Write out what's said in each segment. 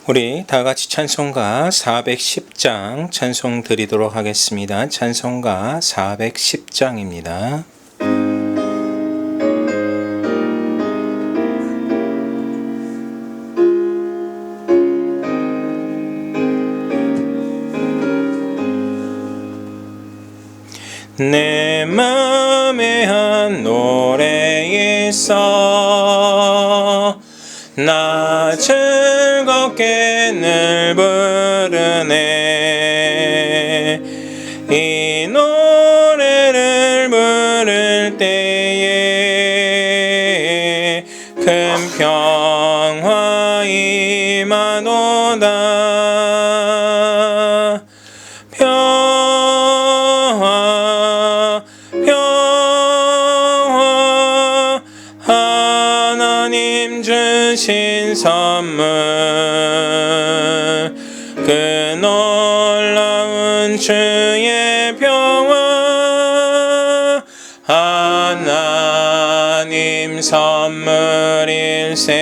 우리 다 같이 찬송가 410장 찬송 드리도록 하겠습니다. 찬송가 410장입니다. 내 맘에 한 노래 있어 나 즐겁게 늘 부르네. 이 노래를 부를 때에 큰 평화 임하도다. 평화 평화 하나님 주신 선물 그 놀라운 주의 평화 하나님 선물일세.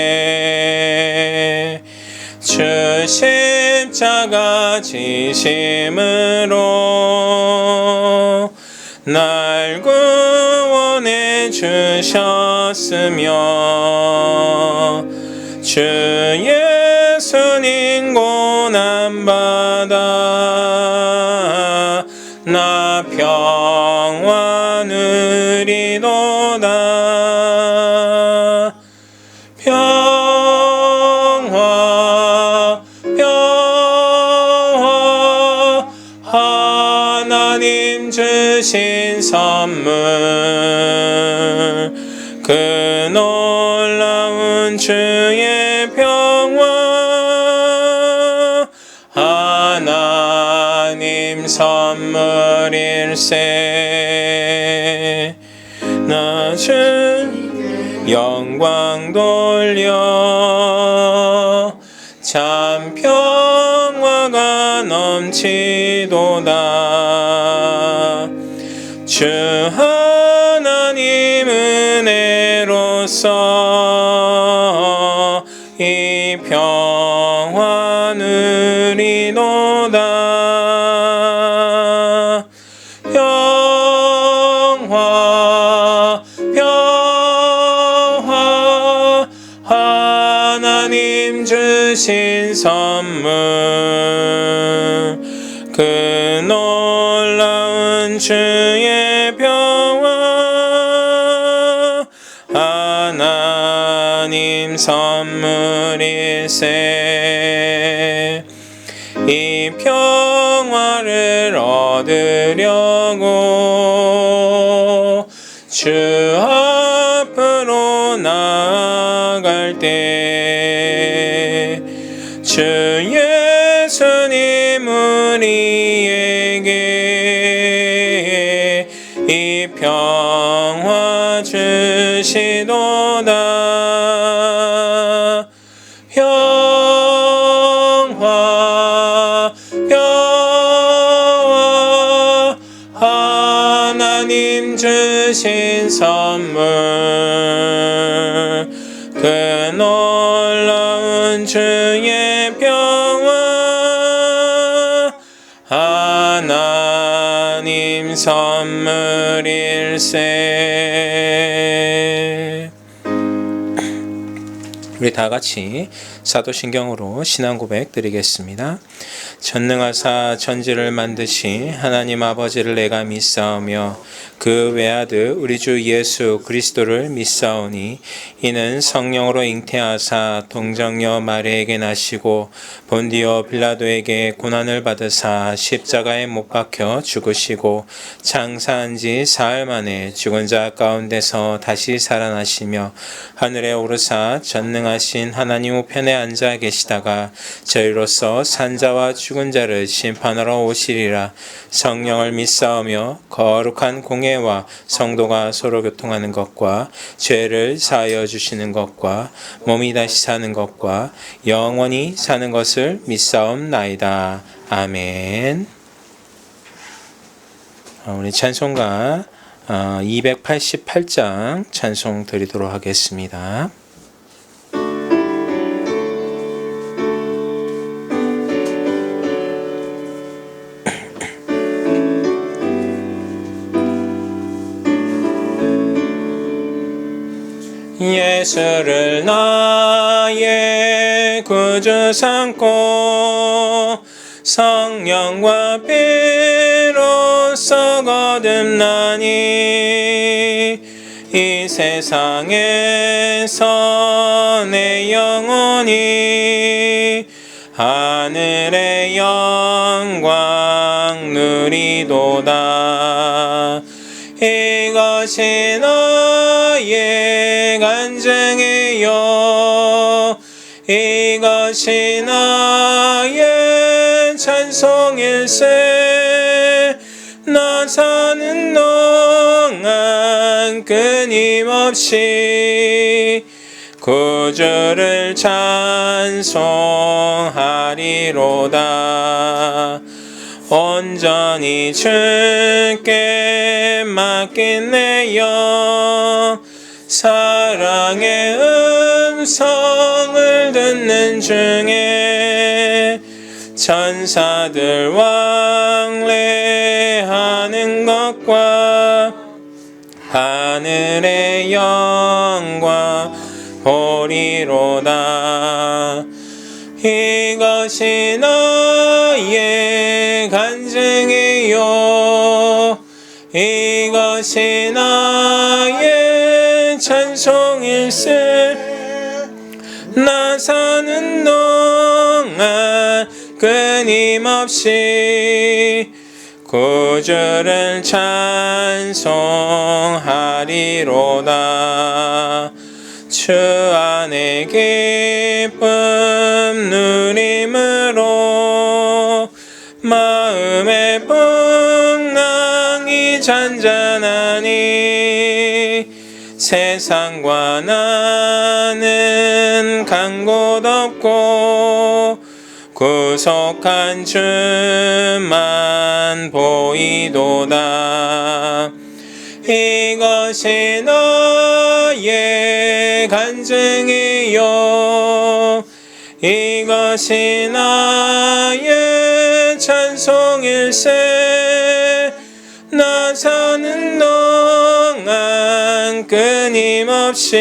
주 십자가 지심으로 날 구원해 주셨으며 주 예수님 고난받아 나 평화 누리도다. 평화 평화 하나님 주신 선물 그 놀라운 주의 평화 하나님 선물일세. 나 주 영광 돌려 참 평화가 넘치도다. 주 하나님 은혜로서 이 평화 누리도다. 평화 평화 하나님 주신 선물 그 놀라운 주의 평화 하나님 선물일세. 이 평화를 얻으려고 주 앞으로 나아갈 때 주 예수님 우리에게 이 평화 주시도다. 평화 평화 하나님 주신 선물 그 놀라운 주의 평화 하나님 선물일세. 우리 다 같이 사도신경으로 신앙 고백 드리겠습니다. 전능하사 천지를 만드신 하나님 아버지를 내가 믿사오며 그 외아들 우리 주 예수 그리스도를 믿사오니 이는 성령으로 잉태하사 동정녀 마리아에게 나시고 본디오 빌라도에게 고난을 받으사 십자가에 못 박혀 죽으시고 장사한 지 사흘 만에 죽은 자 가운데서 다시 살아나시며 하늘에 오르사 전능하신 하나님 우편에 앉아 계시다가 저희로서 산자와 죽은 자를 심판하러 오시리라. 성령을 믿사오며 거룩한 공예와 성도가 서로 교통하는 것과 죄를 사하여 주시는 것과 몸이 다시 사는 것과 영원히 사는 것을 믿사옵나이다. 아멘. 우리 찬송가 288장 찬송 드리도록 하겠습니다. 예수를 나의 구주 삼고 성령과 피로써 거듭나니 이 세상에서 내 영혼이 하늘의 영광 누리도다. 이것이 나의 간증이요 이것이 나의 찬송일세. 나 사는 동안 끊임없이 구주를 찬송하리로다. 온전히 주께 맡긴 내 영 사랑의 음성을 듣는 중에 천사들 왕래하는 것과 하늘의 영광 보리로다. 이것이 나의 간증이요 이것이 나의 찬송일세. 나 사는 동안 끊임없이 구주를 찬송하리로다. 주 안에 기쁨 누림으로 마음의 풍랑이 잔잔하니 세상과 나는 간 곳 없고 구속한 주만 보이도다. 이것이 나의 간증이요 이것이 나의 찬송일세. 나 사는 동안 끊임없이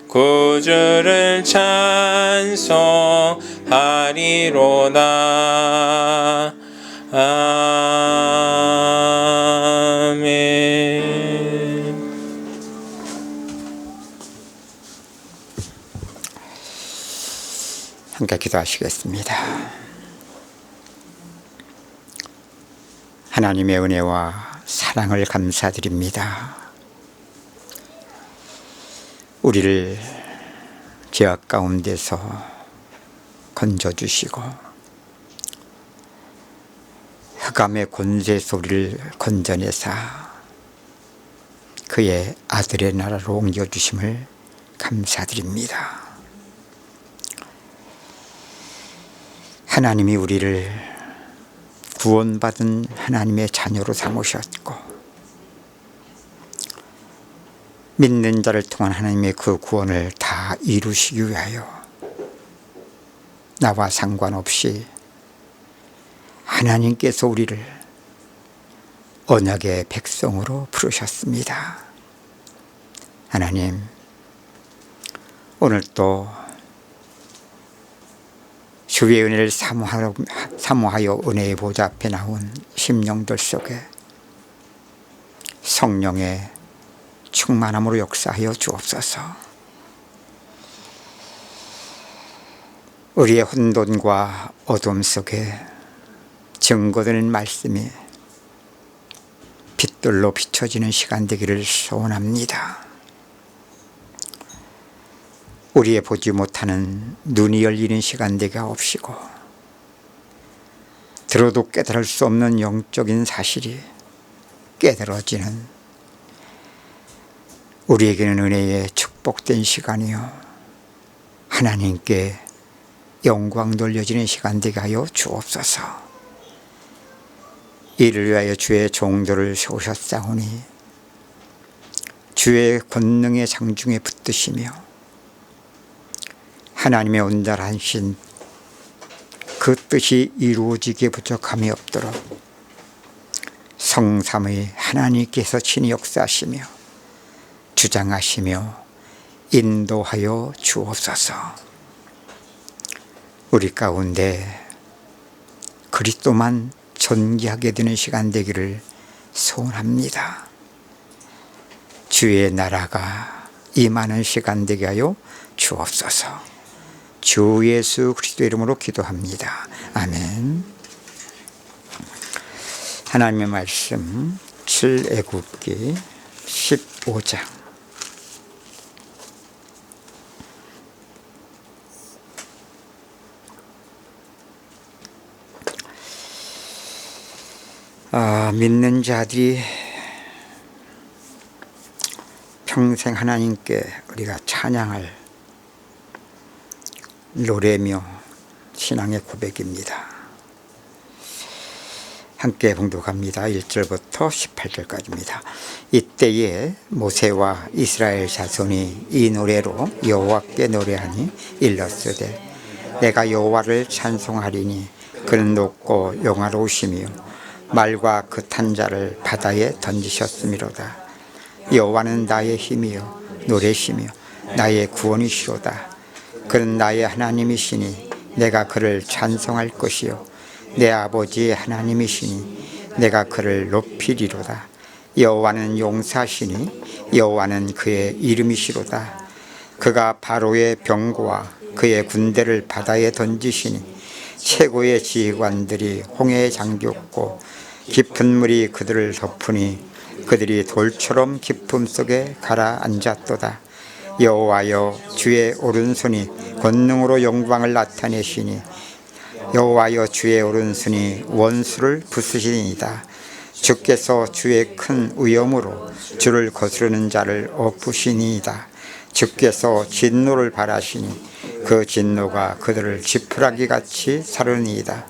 구주를 찬송하리로다. 아멘. 함께 기도하시겠습니다. 하나님의 은혜와 사랑을 감사드립니다. 우리를 죄악 가운데서 건져주시고 흑암의 권세에서 우리를 건져내사 그의 아들의 나라로 옮겨주심을 감사드립니다. 하나님이 우리를 구원받은 하나님의 자녀로 삼으셨고 믿는 자를 통한 하나님의 그 구원을 다 이루시기 위하여 나와 상관없이 하나님께서 우리를 언약의 백성으로 부르셨습니다. 하나님, 오늘 또 주의 은혜를 사모하여 은혜의 보좌 앞에 나온 심령들 속에 성령의 충만함으로 역사하여 주옵소서. 우리의 혼돈과 어둠 속에 증거되는 말씀이 빛들로 비춰지는 시간 되기를 소원합니다. 우리의 보지 못하는 눈이 열리는 시간 되게 하옵시고 들어도 깨달을 수 없는 영적인 사실이 깨달아지는 우리에게는 은혜의 축복된 시간이요 하나님께 영광 돌려지는 시간 되게 하여 주옵소서. 이를 위하여 주의 종들을 세우셨사오니 주의 권능의 장중에 붙드시며 하나님의 온전하신 그 뜻이 이루어지기에 부족함이 없도록 성삼의 하나님께서 친히 역사하시며 주장하시며 인도하여 주옵소서. 우리 가운데 그리스도만 존귀하게 되는 시간 되기를 소원합니다. 주의 나라가 임하는 시간 되게 하여 주옵소서. 주 예수 그리스도 이름으로 기도합니다. 아멘. 하나님의 말씀 출애굽기 15장 믿는 자들이 평생 하나님께 우리가 찬양할 노래며 신앙의 고백입니다. 함께 봉독합니다. 1절부터 18절까지입니다. 이때에 모세와 이스라엘 자손이 이 노래로 여호와께 노래하니 일렀으되 내가 여호와를 찬송하리니 그는 높고 영화로우시며 말과 그 탄 자를 바다에 던지셨음이로다. 여호와는 나의 힘이요 노래시며 나의 구원이시로다. 그는 나의 하나님이시니 내가 그를 찬송할 것이요 내 아버지의 하나님이시니 내가 그를 높이리로다. 여호와는 용사시니 여호와는 그의 이름이시로다. 그가 바로의 병거와 그의 군대를 바다에 던지시니 최고의 지휘관들이 홍해에 잠겼고 깊은 물이 그들을 덮으니 그들이 돌처럼 깊음 속에 가라앉았도다. 여호와여 주의 오른손이 권능으로 영광을 나타내시니 여호와여 주의 오른손이 원수를 부수시니이다. 주께서 주의 큰 위엄으로 주를 거스르는 자를 엎으시니이다. 주께서 진노를 발하시니 그 진노가 그들을 지푸라기같이 사르니이다.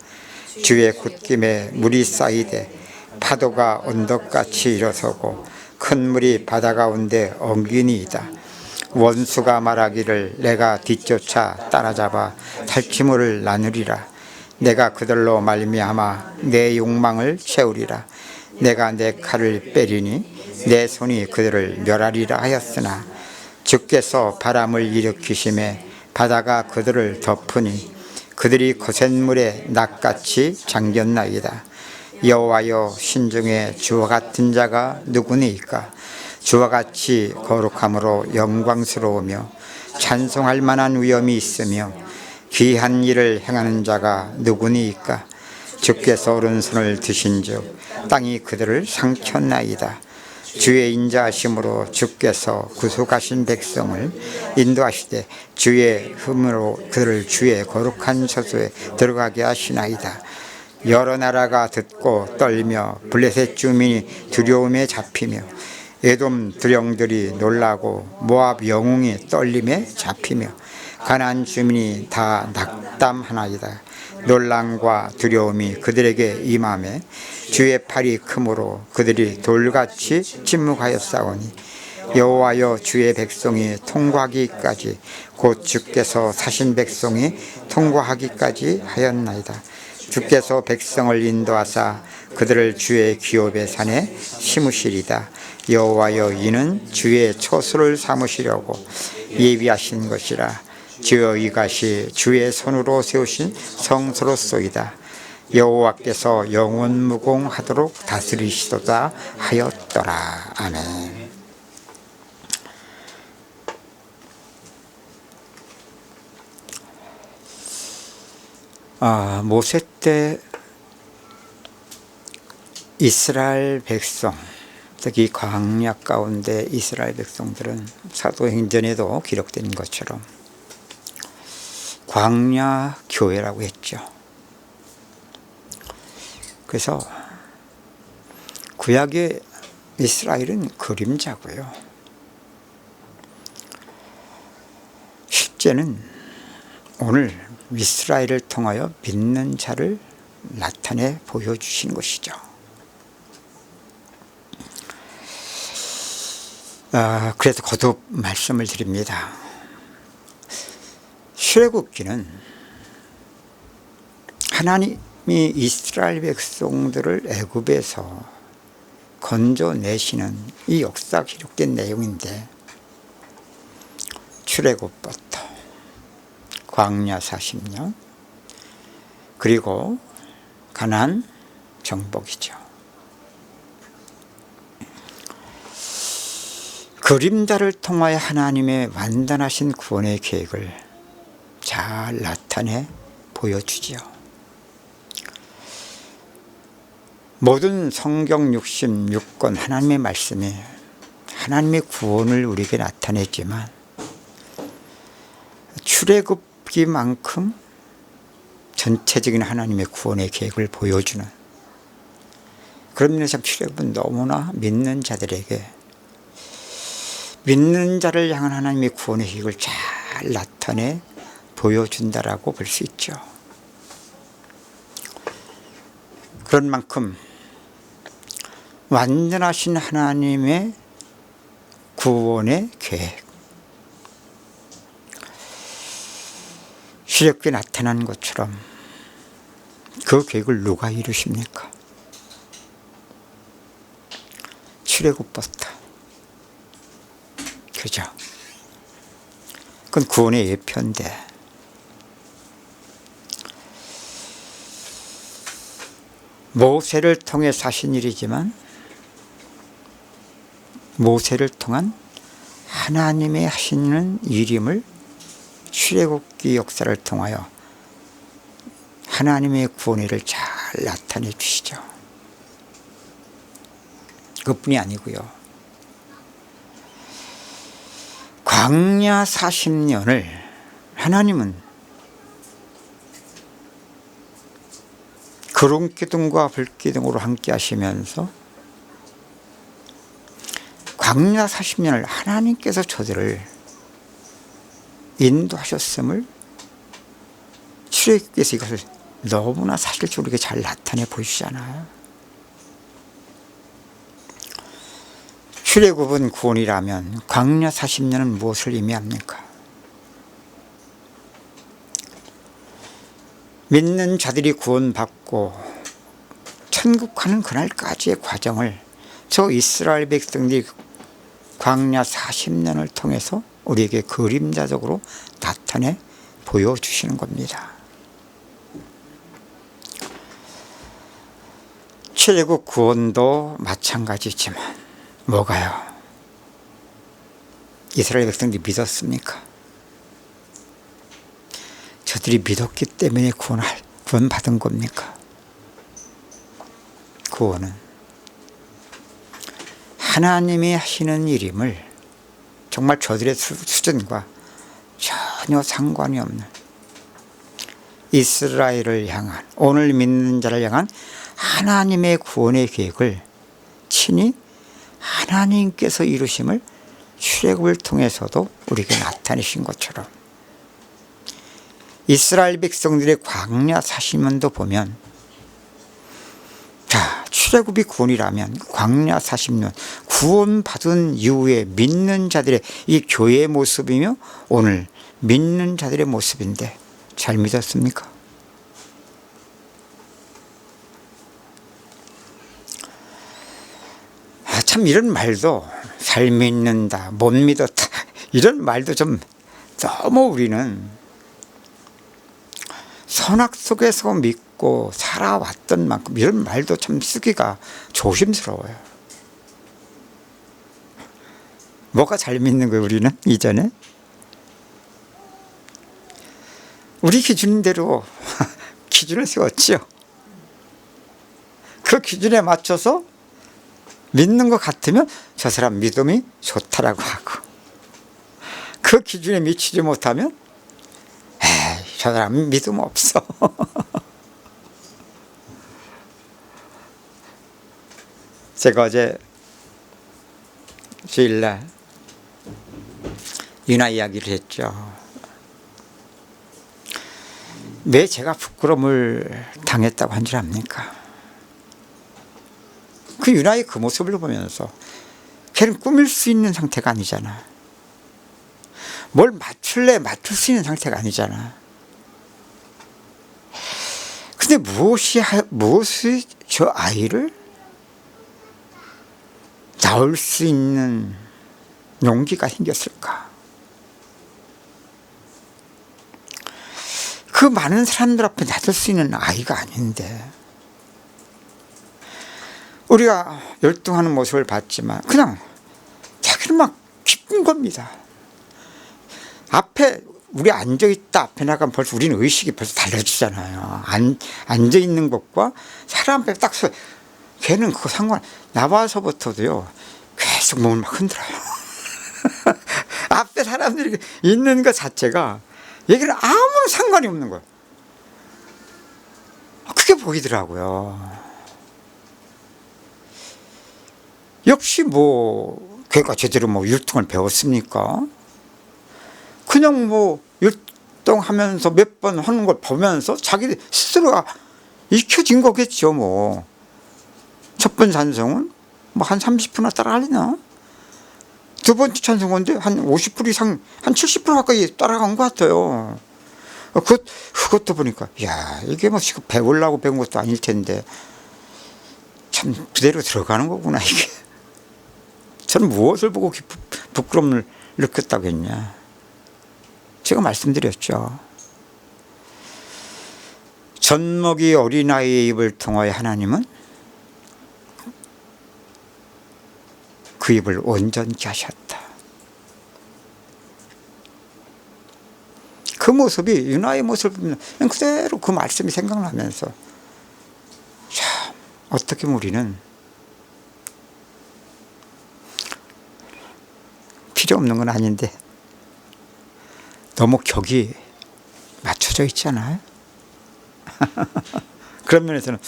주의 굿김에 물이 쌓이되 파도가 언덕같이 일어서고 큰 물이 바다 가운데 엉기니이다. 원수가 말하기를 내가 뒤쫓아 따라잡아 탈취물을 나누리라. 내가 그들로 말미암아 내 욕망을 채우리라. 내가 내 칼을 빼리니 내 손이 그들을 멸하리라 하였으나 주께서 바람을 일으키심에 바다가 그들을 덮으니 그들이 거센 물에 낙같이 잠겼나이다. 여호와여 신중에 주와 같은 자가 누구니이까? 주와 같이 거룩함으로 영광스러우며 찬송할 만한 위엄이 있으며 귀한 일을 행하는 자가 누구니이까? 주께서 오른손을 드신즉 땅이 그들을 삼켰나이다. 주의 인자하심으로 주께서 구속하신 백성을 인도하시되 주의 힘으로 그들을 주의 거룩한 처소에 들어가게 하시나이다. 여러 나라가 듣고 떨며 블레셋 주민이 두려움에 잡히며 에돔 두령들이 놀라고 모압 영웅이 떨림에 잡히며 가나안 주민이 다 낙담하나이다. 놀람과 두려움이 그들에게 임하매 주의 팔이 크므로 그들이 돌같이 침묵하였사오니 여호와여 주의 백성이 통과하기까지 곧 주께서 사신 백성이 통과하기까지 하였나이다. 주께서 백성을 인도하사 그들을 주의 기업의 산에 심으시리다. 여호와여 이는 주의 초소를 삼으시려고 예비하신 것이라. 주여 이것이 주의 손으로 세우신 성소로소이다. 여호와께서 영원무공하도록 다스리시도다 하였더라. 아멘. 모세 때 이스라엘 백성, 특히 광야 가운데 이스라엘 백성들은 사도행전에도 기록된 것처럼 광야 교회라고 했죠. 그래서 구약의 이스라엘은 그림자고요. 실제는 오늘 이스라엘을 통하여 믿는 자를 나타내 보여주신 것이죠. 그래서 거듭 말씀을 드립니다. 출애굽기는 하나님이 이스라엘 백성들을 애굽에서 건져내시는 이 역사가 기록된 내용인데 출애굽부터 광야 40년, 그리고 가나안 정복이죠. 그림자를 통하여 하나님의 완전하신 구원의 계획을 잘 나타내 보여주지요. 모든 성경 66권 하나님의 말씀이 하나님의 구원을 우리에게 나타냈지만 출애굽기만큼 전체적인 하나님의 구원의 계획을 보여주는, 그런 면에서 출애굽은 너무나 믿는 자들에게, 믿는 자를 향한 하나님의 구원의 계획을 잘 나타내 보여준다라고 볼 수 있죠. 그런 만큼 완전하신 하나님의 구원의 계획, 출애굽기에 나타난 것처럼 그 계획을 누가 이루십니까? 출애굽부터. 그죠? 그건 구원의 예표인데, 모세를 통해 하신 일이지만 모세를 통한 하나님의 하시는 일임을 출애굽기 역사를 통하여 하나님의 구원을 잘 나타내 주시죠. 그것뿐이 아니고요, 광야 40년을 하나님은 구름기둥과 불기둥으로 함께 하시면서 광야 40년을 하나님께서 저들을 인도하셨음을 출애굽기에서 이것을 너무나 사실적으로 우리에게 잘 나타내 보이시잖아요. 출애굽은 구원이라면 광야 40년은 무엇을 의미합니까? 믿는 자들이 구원받고 천국 가는 그날까지의 과정을 저 이스라엘 백성들이 광야 40년을 통해서 우리에게 그림자적으로 나타내 보여주시는 겁니다. 출애굽 구원도 마찬가지지만 뭐가요? 이스라엘 백성들이 믿었습니까? 저들이 믿었기 때문에 구원받은 겁니까? 구원은 하나님이 하시는 일임을 정말 저들의 수준과 전혀 상관이 없는 이스라엘을 향한, 오늘 믿는 자를 향한 하나님의 구원의 계획을 친히 하나님께서 이루심을 출애굽을 통해서도 우리에게 나타내신 것처럼 이스라엘 백성들의 광야 40년도 보면, 자, 출애굽이 구원이라면 광야 40년 구원받은 이후에 믿는 자들의 이 교회의 모습이며 오늘 믿는 자들의 모습인데 잘 믿었습니까? 참 이런 말도, 잘 믿는다, 못 믿었다, 이런 말도 좀 너무 우리는 선악 속에서 믿고 살아왔던 만큼 이런 말도 참 쓰기가 조심스러워요. 뭐가 잘 믿는 거예요, 우리는? 이전에 우리 기준대로 기준을 세웠지요. 그 기준에 맞춰서 믿는 것 같으면 저 사람 믿음이 좋다라고 하고, 그 기준에 미치지 못하면 에이, 저 사람 믿음 없어. 제가 어제 주일날 유나 이야기를 했죠. 왜 제가 부끄러움을 당했다고 한 줄 압니까? 그 유나의 그 모습을 보면서 걔는 꾸밀 수 있는 상태가 아니잖아. 뭘 맞출 수 있는 상태가 아니잖아. 근데 무엇이 저 아이를 낳을 수 있는 용기가 생겼을까? 그 많은 사람들 앞에 놔둘 수 있는 아이가 아닌데, 우리가 열등하는 모습을 봤지만 그냥 자기는 막 기쁜 겁니다. 앞에 우리 앉아있다 앞에 나가면 벌써 우리는 의식이 벌써 달라지잖아요. 앉아있는 것과 사람 앞에 딱 서, 걔는 그거 상관, 나와서부터도요 계속 몸을 막 흔들어요. 앞에 사람들이 있는 것 자체가 얘기는 아무런 상관이 없는 거예요. 그게 보이더라고요. 역시 뭐 걔가 제대로 뭐 율동을 배웠습니까? 그냥 뭐 율동하면서 몇 번 하는 걸 보면서 자기 스스로가 익혀진 거겠죠. 뭐 첫 번째 찬송은 뭐 한 30%나 따라하려나? 두 번째 찬송인데 한 50% 이상, 한 70% 가까이 따라간 것 같아요. 그것도 보니까 야, 이게 뭐 지금 배우려고 배운 것도 아닐 텐데 참 그대로 들어가는 거구나 이게. 저는 무엇을 보고 부끄러움을 느꼈다고 했냐. 제가 말씀드렸죠. 젖먹이 어린아이의 입을 통하여 하나님은 그 입을 온전케 하셨다. 그 모습이, 유나의 모습을 보면 그대로 그 말씀이 생각나면서 참 어떻게 보면 우리는 필요 없는 건 아닌데 너무 격이 맞춰져 있잖아요. 그런 면에서는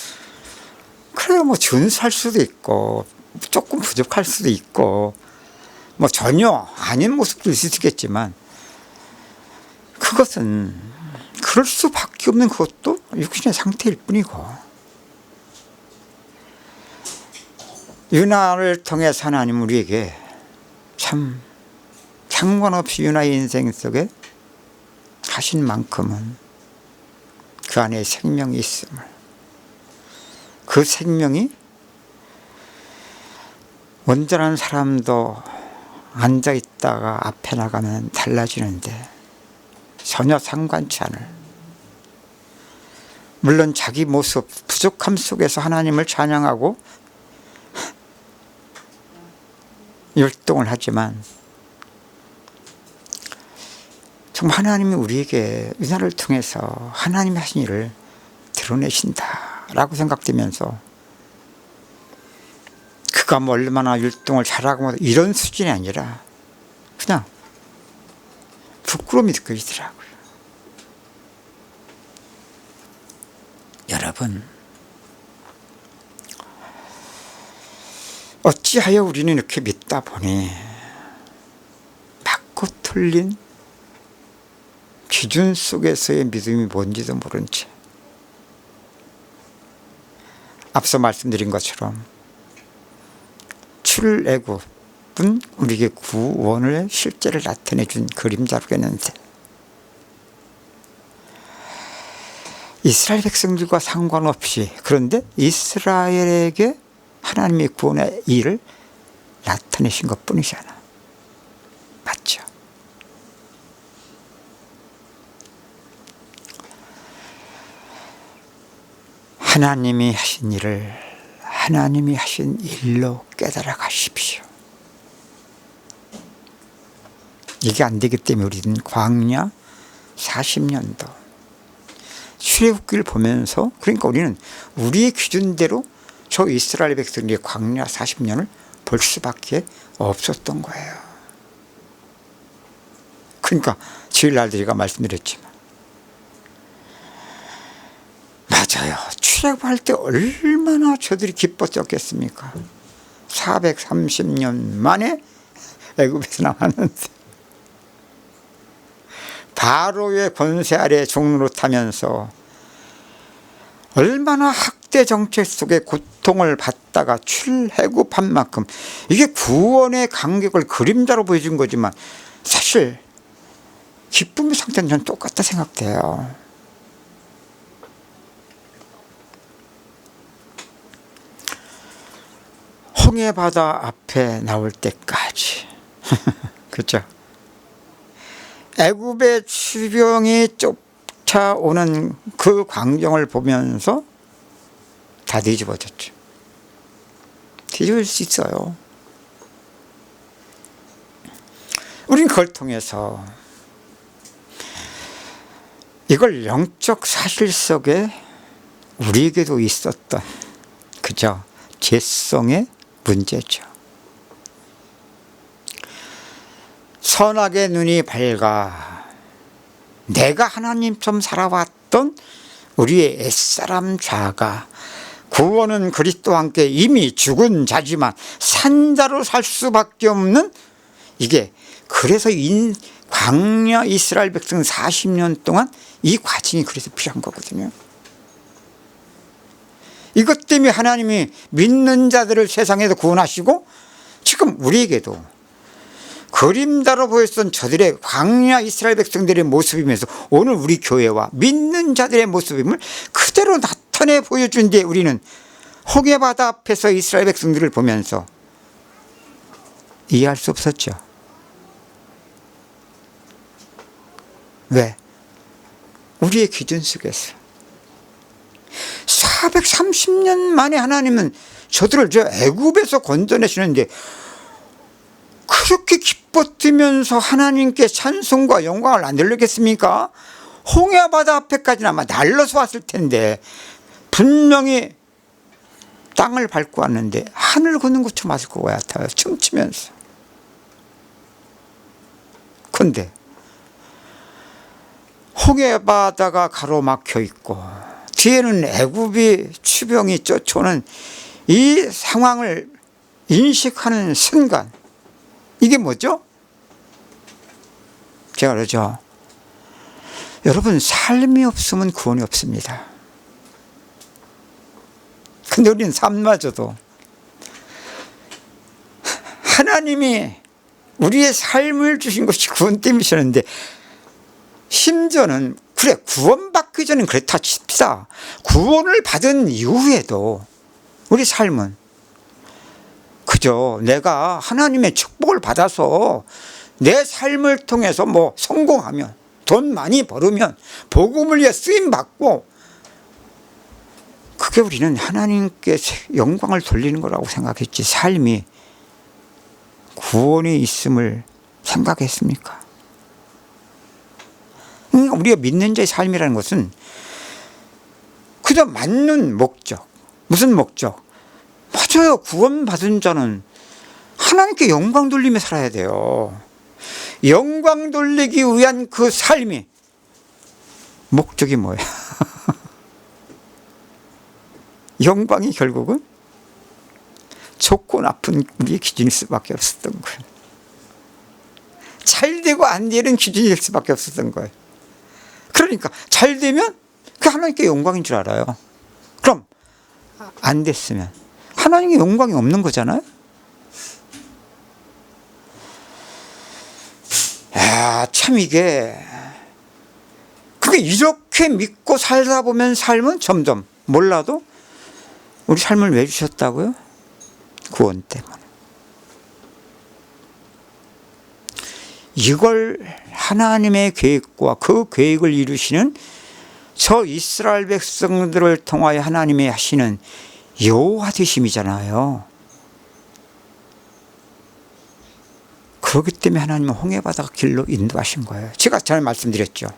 그래요, 뭐 준수할 수도 있고 조금 부족할 수도 있고 뭐 전혀 아닌 모습도 있을 수 있겠지만 그것은 그럴 수밖에 없는 그것도 육신의 상태일 뿐이고, 유나를 통해서 하나님 우리에게 참 상관없이 유나의 인생 속에 하신 만큼은 그 안에 생명이 있음을, 그 생명이 온전한 사람도 앉아있다가 앞에 나가면 달라지는데 전혀 상관치 않을, 물론 자기 모습 부족함 속에서 하나님을 찬양하고 율동을 하지만 정말 하나님이 우리에게 유나를 통해서 하나님이 하신 일을 드러내신다라고 생각되면서, 그가 뭐 얼마나 율동을 잘하고 뭐 이런 수준이 아니라 그냥 부끄러움이 느껴지더라고요. 여러분, 어찌하여 우리는 이렇게 믿다 보니 맞고 틀린 기준 속에서의 믿음이 뭔지도 모른 채, 앞서 말씀드린 것처럼 출애굽은 우리에게 구원의 실제를 나타내 준 그림자로겠는데, 이스라엘 백성들과 상관없이, 그런데 이스라엘에게 하나님의 구원의 일을 나타내신 것 뿐이잖아. 맞죠? 하나님이 하신 일을 하나님이 하신 일로 깨달아 가십시오. 이게 안 되기 때문에 우리는 광야 40년도 출애굽기를 보면서, 그러니까 우리는 우리의 기준대로 저 이스라엘 백성들의 광야 40년을 볼 수밖에 없었던 거예요. 그러니까 주일날 제가 말씀드렸지만 맞아요. 출애굽할 때 얼마나 저들이 기뻤었겠습니까? 430년 만에 애굽에서 나왔는데 바로의 권세 아래 종로로 타면서 얼마나 학대 정책 속에 고통을 받다가 출애굽한 만큼, 이게 구원의 간격을 그림자로 보여준 거지만 사실 기쁨의 상태는 전 똑같다 생각돼요. 홍해 바다 앞에 나올 때까지 그렇죠. 애굽의 추병이 쫓아오는 그 광경을 보면서 다 뒤집어졌죠. 뒤집을 수 있어요. 우린 그걸 통해서 이걸 영적 사실 속에 우리에게도 있었던 그저 죄성의 문제죠. 선악의 눈이 밝아 내가 하나님처럼 살아왔던 우리의 옛사람 자가 구원은 그리스도와 함께 이미 죽은 자지만 산자로 살 수밖에 없는, 이게 그래서 광야 이스라엘 백성 40년 동안 이 과정이 그래서 필요한 거거든요. 이것 때문에 하나님이 믿는 자들을 세상에서 구원하시고 지금 우리에게도 그림자로 보였던 저들의 광야 이스라엘 백성들의 모습이면서 오늘 우리 교회와 믿는 자들의 모습임을 그대로 나타내 보여준 뒤에 우리는 홍해바다 앞에서 이스라엘 백성들을 보면서 이해할 수 없었죠. 왜? 우리의 기준 속에서 430년 만에 하나님은 저들을 저 애굽에서 건져내시는데 그렇게 기뻐 뛰면서 하나님께 찬송과 영광을 안 들리겠습니까? 홍해바다 앞에까지는 아마 날려서 왔을 텐데 분명히 땅을 밟고 왔는데 하늘 걷는 것처럼 왔을 것 같아요. 춤추면서. 근데 홍해바다가 가로막혀 있고 뒤에는 애굽이 추병이 쫓아오는 이 상황을 인식하는 순간, 이게 뭐죠? 제가 그러죠. 여러분, 삶이 없으면 구원이 없습니다. 근데 우리는 삶마저도 하나님이 우리의 삶을 주신 것이 구원 때문이셨는데, 심지어는 그래 구원받기 전엔 그렇다 칩시다. 구원을 받은 이후에도 우리 삶은 그저 내가 하나님의 축복을 받아서 내 삶을 통해서 뭐 성공하면, 돈 많이 벌으면, 복음을 위해 쓰임받고, 그게 우리는 하나님께 영광을 돌리는 거라고 생각했지, 삶이 구원이 있음을 생각했습니까? 우리가 믿는 자의 삶이라는 것은 그저 맞는 목적. 무슨 목적? 맞아요. 구원받은 자는 하나님께 영광 돌리며 살아야 돼요. 영광 돌리기 위한 그 삶이 목적이 뭐야? 영광이 결국은 좋고 나쁜 우리의 기준일 수밖에 없었던 거예요. 잘 되고 안 되는 기준일 수밖에 없었던 거예요. 그러니까 잘 되면 그 하나님께 영광인 줄 알아요. 그럼 안 됐으면 하나님께 영광이 없는 거잖아요. 야, 참 그게 이렇게 믿고 살다 보면 삶은 점점 몰라도 우리 삶을 왜 주셨다고요? 구원 때문에. 이걸 하나님의 계획과 그 계획을 이루시는 저 이스라엘 백성들을 통하여 하나님이 하시는 여호와 되심이잖아요. 그렇기 때문에 하나님은 홍해바다 길로 인도하신 거예요. 제가 전에 말씀드렸죠.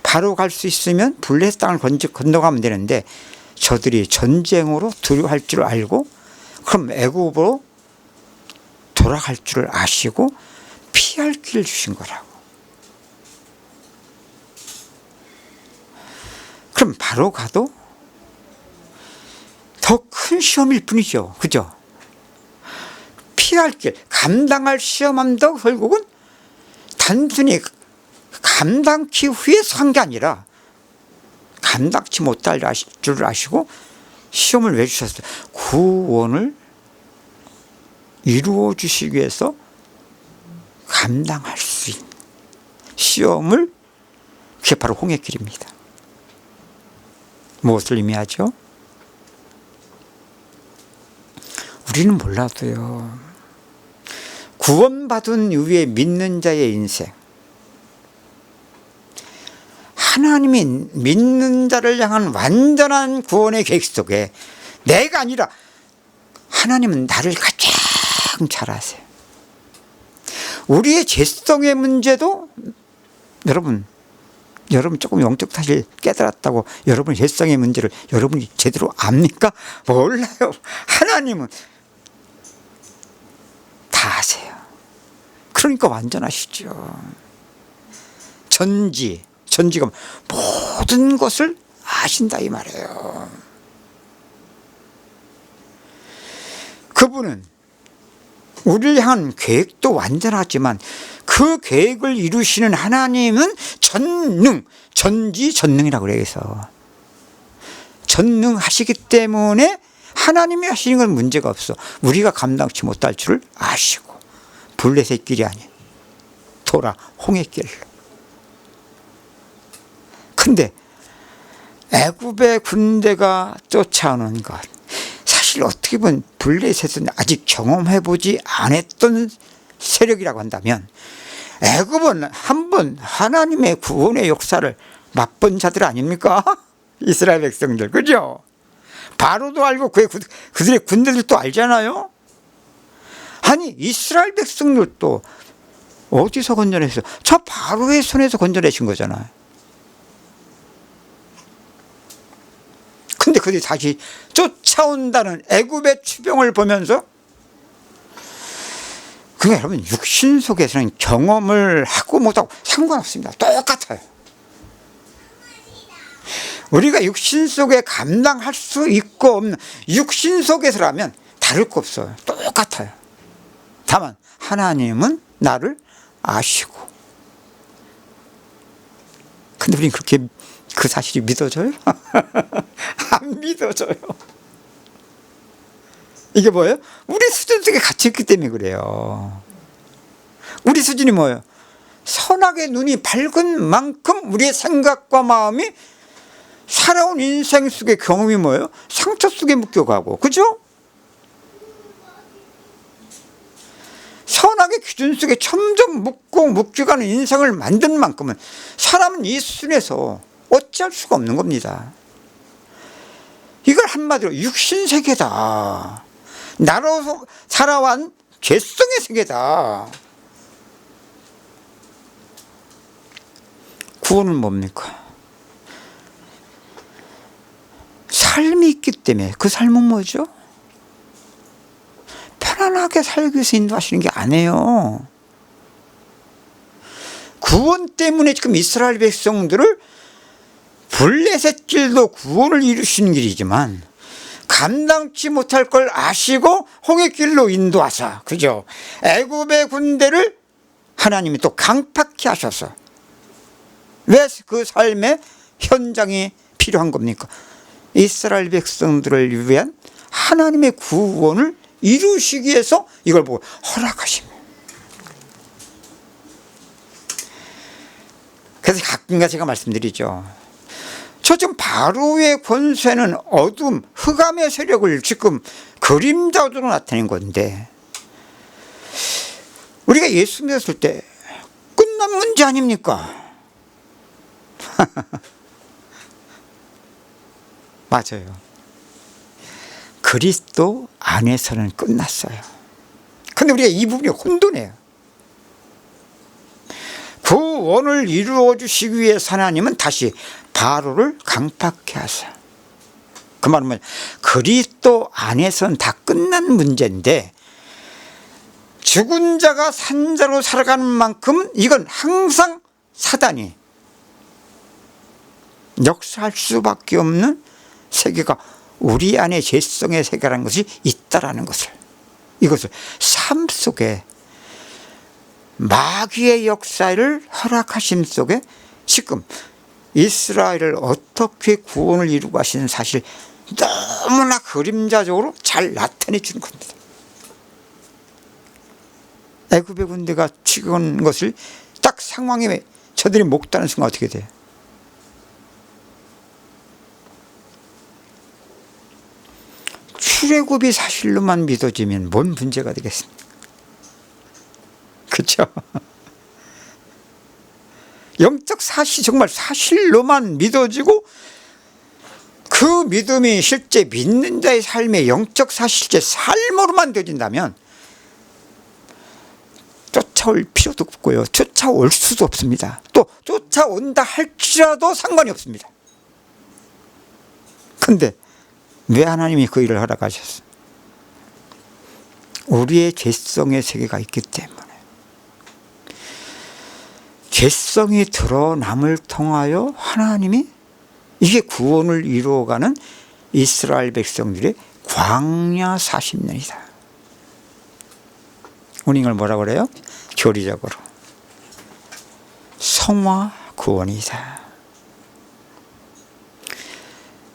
바로 갈 수 있으면 블레셋 땅을 건너가면 되는데 저들이 전쟁으로 두려워할 줄 알고 그럼 애굽으로 돌아갈 줄을 아시고 피할 길을 주신 거라고. 그럼 바로 가도 더 큰 시험일 뿐이죠. 그죠? 피할 길, 감당할 시험함도 결국은 단순히 감당치 위해서 한 게 아니라 감당치 못할 줄 아시고 시험을 왜 주셨어요? 구원을 이루어 주시기 위해서 감당할 수 있는 시험을, 그게 바로 홍해길입니다. 무엇을 의미하죠? 우리는 몰라도요, 구원받은 이후에 믿는 자의 인생, 하나님이 믿는 자를 향한 완전한 구원의 계획 속에 내가 아니라 하나님은 나를 가장 잘 아세요. 우리의 죄성의 문제도 여러분 조금 영적 사실 깨달았다고 여러분의 죄성의 문제를 여러분이 제대로 압니까? 몰라요. 하나님은 다 아세요. 그러니까 완전하시죠. 전지가 모든 것을 아신다 이 말이에요. 그분은 우리를 향한 계획도 완전하지만 그 계획을 이루시는 하나님은 전지전능이라고 그래서 전능하시기 때문에 하나님이 하시는 건 문제가 없어. 우리가 감당치 못할 줄을 아시고 블레셋 길이 아닌 도라 홍해 길로. 근데 애굽의 군대가 쫓아오는 것, 사실 어떻게 보면 블레셋은 아직 경험해보지 않았던 세력이라고 한다면 애굽은 한번 하나님의 구원의 역사를 맛본 자들 아닙니까? 이스라엘 백성들, 그죠? 바로도 알고 그들의 군대들도 알잖아요. 아니 이스라엘 백성들도 어디서 건져내셨어요? 저 바로의 손에서 건져내신 거잖아요. 근데 그들이 다시 쫓아온다는 애굽의 추병을 보면서, 그러니까 여러분 육신 속에서는 경험을 하고 못하고 상관없습니다. 똑같아요. 우리가 육신 속에 감당할 수 있고 없는, 육신 속에서라면 다를 거 없어요. 똑같아요. 다만 하나님은 나를 아시고. 근데 우리는 그렇게 그 사실이 믿어져요? 안 믿어져요. 이게 뭐예요? 우리 수준 속에 갇혀 있기 때문에 그래요. 우리 수준이 뭐예요? 선악의 눈이 밝은 만큼 우리의 생각과 마음이 살아온 인생 속의 경험이 뭐예요? 상처 속에 묶여가고, 그죠? 선악의 기준 속에 점점 묶여가는 인생을 만든 만큼은 사람은 이 수준에서 어찌할 수가 없는 겁니다. 이걸 한마디로 육신세계다. 나로 살아온 죄성의 세계다. 구원은 뭡니까? 삶이 있기 때문에. 그 삶은 뭐죠? 편안하게 살기 위해서 인도하시는 게 아니에요. 구원 때문에 지금 이스라엘 백성들을 블레셋 길도 구원을 이루시는 길이지만 감당치 못할 걸 아시고 홍해길로 인도하사, 그죠? 애굽의 군대를 하나님이 또 강팍케 하셔서, 왜 그 삶의 현장이 필요한 겁니까? 이스라엘 백성들을 위한 하나님의 구원을 이루시기 위해서 이걸 보고 허락하십니다. 그래서 가끔가 제가 말씀드리죠. 저 지금 바로의 권세는 어둠, 흑암의 세력을 지금 그림자로 나타낸 건데, 우리가 예수 믿었을 때 끝난 문제 아닙니까? 맞아요. 그리스도 안에서는 끝났어요. 근데 우리가 이 부분이 혼돈해요. 구원을 이루어 주시기 위해서 하나님은 다시 바로를 강팍케 하사. 그 말은 뭐냐? 그리스도 안에서는 다 끝난 문제인데 죽은 자가 산 자로 살아가는 만큼 이건 항상 사단이 역사할 수밖에 없는 세계가 우리 안에 죄성의 세계라는 것이 있다라는 것을, 이것을 삶 속에 마귀의 역사를 허락하심 속에 지금 이스라엘을 어떻게 구원을 이루고 하시는 사실 너무나 그림자적으로 잘 나타내 주는 겁니다. 애굽의 군대가 치는 것을 딱 상황에 저들이 목다는 순간 어떻게 돼요? 출애굽이 사실로만 믿어지면 뭔 문제가 되겠습니까? 그렇죠? 영적 사실, 정말 사실로만 믿어지고 그 믿음이 실제 믿는 자의 삶의 영적 사실제 삶으로만 되어진다면 쫓아올 필요도 없고요. 쫓아올 수도 없습니다. 또 쫓아온다 할지라도 상관이 없습니다. 근데 왜 하나님이 그 일을 허락하셨어요? 우리의 죄성의 세계가 있기 때문에. 죄성이 드러남을 통하여 하나님이 이게 구원을 이루어가는 이스라엘 백성들의 광야 40년이다. 우리 이걸 뭐라고 그래요? 교리적으로 성화 구원이다.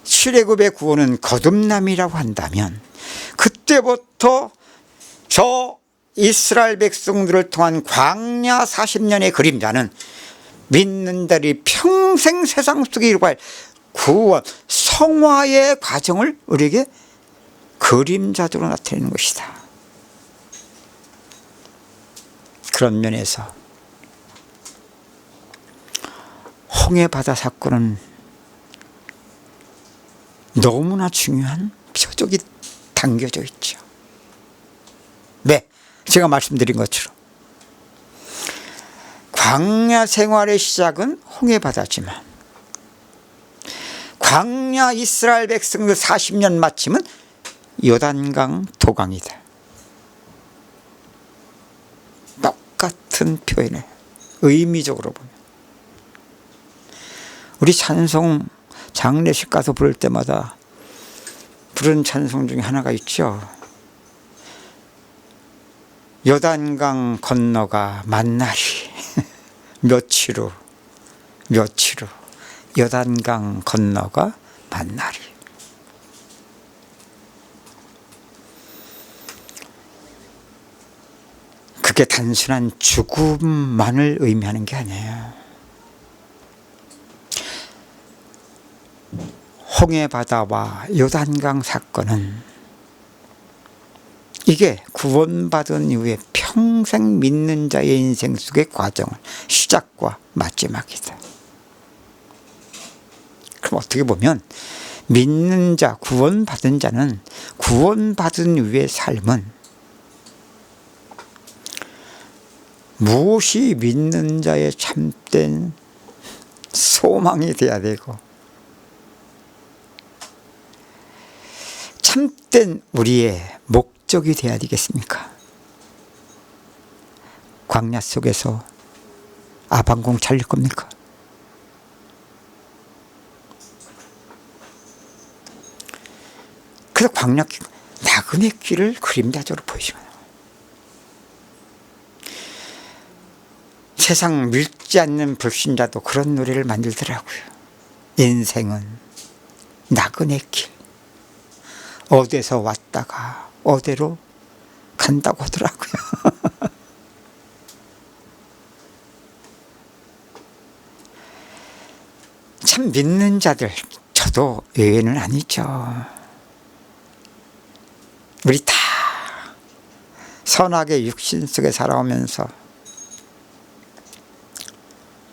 출애굽의 구원은 거듭남이라고 한다면 그때부터 저 이스라엘 백성들을 통한 광야 40년의 그림자는 믿는 자들이 평생 세상 속에 이루어갈 구원, 성화의 과정을 우리에게 그림자적으로 나타내는 것이다. 그런 면에서 홍해바다 사건은 너무나 중요한 표적이 담겨져 있죠. 네, 제가 말씀드린 것처럼 광야 생활의 시작은 홍해바다지만 광야 이스라엘 백성들 40년 마침은 요단강 도강이다. 똑같은 표현을 의미적으로 보면 우리 찬송 장례식 가서 부를 때마다 부른 찬송 중에 하나가 있죠. 요단강 건너가 만날이 며칠 후 요단강 건너가 만날이. 그게 단순한 죽음만을 의미하는 게 아니에요. 홍해바다와 요단강 사건은 이게 구원받은 이후에 평생 믿는 자의 인생 속의 과정을 시작과 마지막이다. 그럼 어떻게 보면 믿는 자, 구원받은 자는 구원받은 이후의 삶은 무엇이 믿는 자의 참된 소망이 되어야 되고 참된 우리의 목적이 되어야 되겠습니까? 광야 속에서 아방궁 잘릴 겁니까? 그래서 광야 나그네 길을 그림자적으로 보이시면 세상 밀지 않는 불신자도 그런 노래를 만들더라고요. 인생은 나그네 길. 어디에서 왔다가 어디로 간다고 하더라고요. 참 믿는 자들, 저도 예외는 아니죠. 우리 다 선하게 육신 속에 살아오면서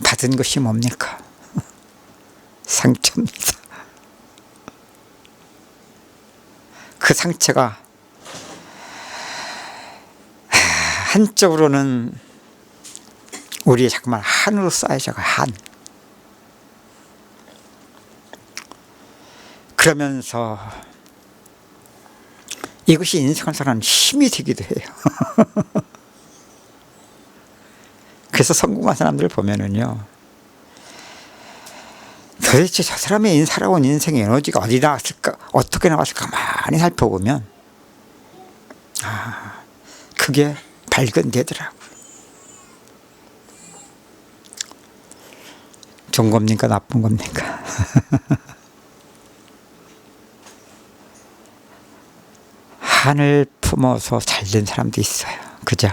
받은 것이 뭡니까? 상처입니다. 그 상처가 한쪽으로는 우리의 자꾸만 한으로 쌓여져가 한. 그러면서 이것이 인생을 사는 힘이 되기도 해요. 그래서 성공한 사람들을 보면은요, 도대체 저 사람의 살아온 인생의 에너지가 어디 나왔을까, 어떻게 나왔을까 많이 살펴보면 그게 발견되더라고요. 좋은 겁니까 나쁜 겁니까? 한을 품어서 잘된 사람도 있어요. 그죠?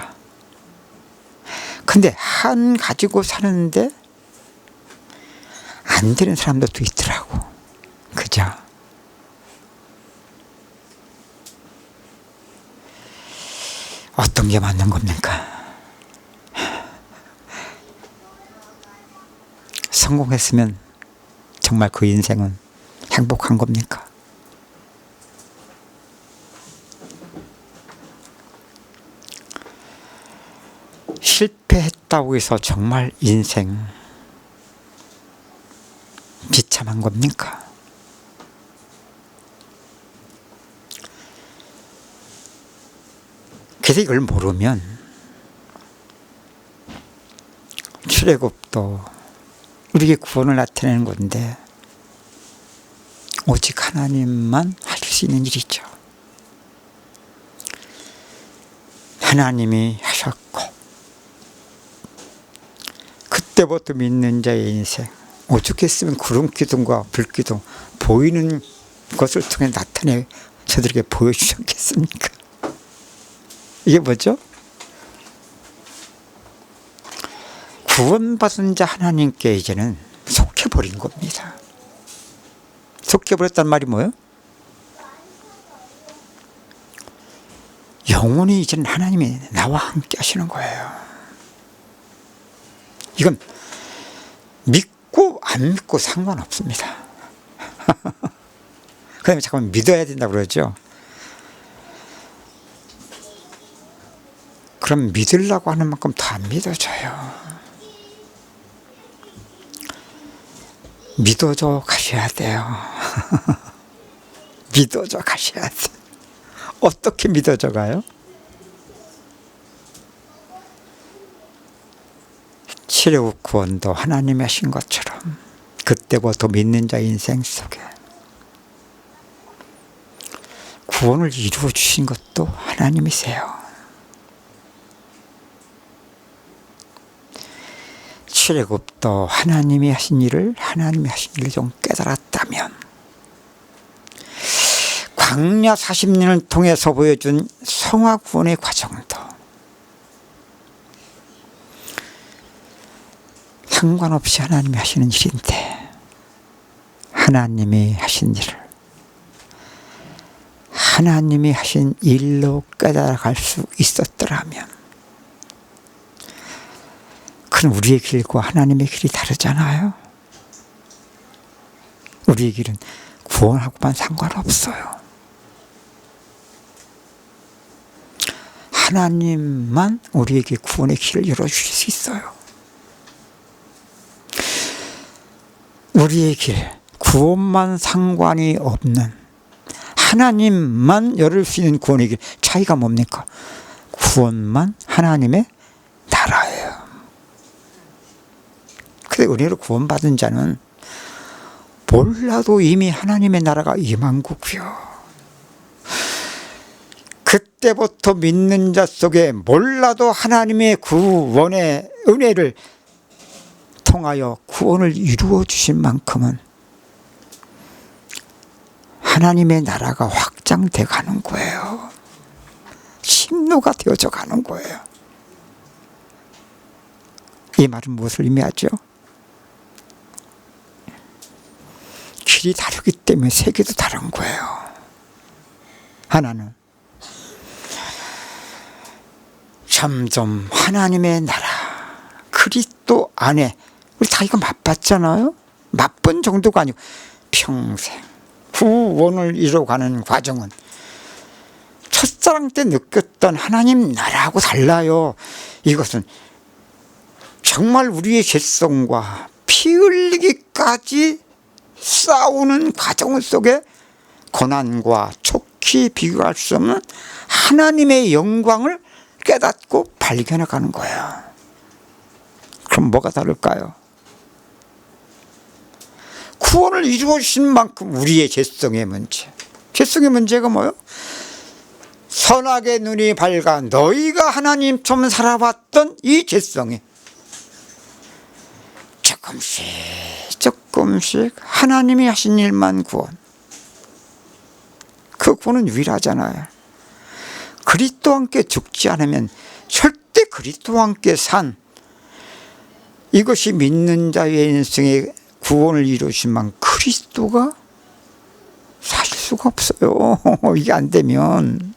근데 한 가지고 사는데 안 되는 사람들도 있더라고. 그죠? 어떤 게 맞는 겁니까? 성공했으면 정말 그 인생은 행복한 겁니까? 실패했다고 해서 정말 인생 비참한 겁니까? 그래서 이걸 모르면 출애굽도 우리에게 구원을 나타내는 건데 오직 하나님만 할 수 있는 일이죠. 하나님이 하셨고 그때부터 믿는 자의 인생, 오죽했으면 구름 기둥과 불 기둥 보이는 것을 통해 나타내 저들에게 보여주셨겠습니까? 이게 뭐죠? 구원받은 자 하나님께 이제는 속해버린 겁니다. 속해버렸단 말이 뭐예요? 영원히 이제는 하나님이 나와 함께 하시는 거예요. 이건 믿고 안 믿고 상관없습니다. 그 다음에 잠깐만 믿어야 된다고 그러죠. 그럼 믿으려고 하는 만큼 더 안 믿어져요. 믿어져 가셔야 돼요. 믿어져 가셔야 돼요. 어떻게 믿어져 가요? 출애굽 구원도 하나님이 하신 것처럼 그때부터 믿는 자 인생 속에 구원을 이루어 주신 것도 하나님이세요. 출애굽도 하나님이 하신 일을 좀 깨달았다면 광야 40년을 통해서 보여준 성화 구원의 과정도 상관없이 하나님이 하시는 일인데 하나님이 하신 일을 하나님이 하신 일로 깨달아갈 수 있었더라면 그건 우리의 길과 하나님의 길이 다르잖아요. 우리의 길은 구원하고만 상관없어요. 하나님만 우리에게 구원의 길을 열어주실 수 있어요. 우리의 길, 구원만 상관이 없는 하나님만 열을 수 있는 구원의 길, 차이가 뭡니까? 구원만 하나님의 나라예요. 근데 은혜로 구원받은 자는 몰라도 이미 하나님의 나라가 임한 거고요. 그때부터 믿는 자 속에 몰라도 하나님의 구원의 은혜를 통하여 구원을 이루어 주신 만큼은 하나님의 나라가 확장돼 가는 거예요. 심로가 되어져 가는 거예요. 이 말은 무엇을 의미하죠? 길이 다르기 때문에 세계도 다른 거예요. 하나는 점점 하나님의 나라 그리스도 안에 우리 다 이거 맛봤잖아요. 맛본 정도가 아니고 평생 구원을 이뤄가는 과정은 첫사랑 때 느꼈던 하나님 나라하고 달라요. 이것은 정말 우리의 죄성과 피 흘리기까지 싸우는 과정 속에 고난과 촉히 비교할 수 없는 하나님의 영광을 깨닫고 발견해 가는 거예요. 그럼 뭐가 다를까요? 구원을 이루어 주신 만큼 우리의 죄성의 문제. 죄성의 문제가 뭐예요? 선악의 눈이 밝아 너희가 하나님처럼 살아왔던 이 죄성이 조금씩 하나님이 하신 일만 구원. 그 구원은 유일하잖아요. 그리스도와 함께 죽지 않으면 절대 그리스도와 함께 산 이것이 믿는 자의 인생의 구원을 이루신 만 그리스도가 사실 수가 없어요. 이게 안 되면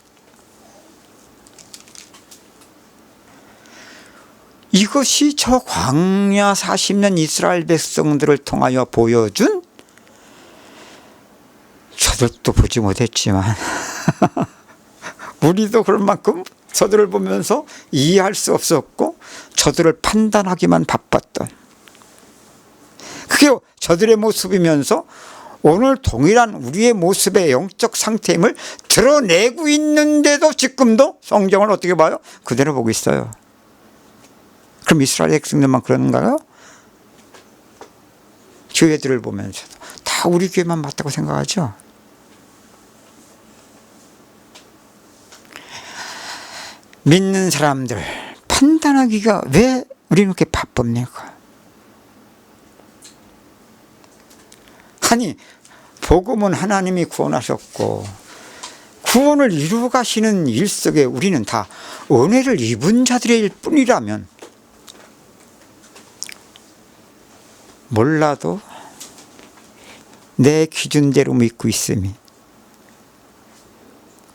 이것이 저 광야 40년 이스라엘 백성들을 통하여 보여준, 저들도 보지 못했지만 우리도 그럴 만큼 저들을 보면서 이해할 수 없었고 저들을 판단하기만 바빴던, 그게 저들의 모습이면서 오늘 동일한 우리의 모습의 영적 상태임을 드러내고 있는데도 지금도 성경을 어떻게 봐요? 그대로 보고 있어요. 그럼 이스라엘 백성들만 그런가요? 교회들을 보면서도 다 우리 교회만 맞다고 생각하죠. 믿는 사람들 판단하기가 왜 우리는 그렇게 바쁩니까? 아니, 복음은 하나님이 구원하셨고 구원을 이루어 가시는 일 속에 우리는 다 은혜를 입은 자들일 뿐이라면 몰라도 내 기준대로 믿고 있음이,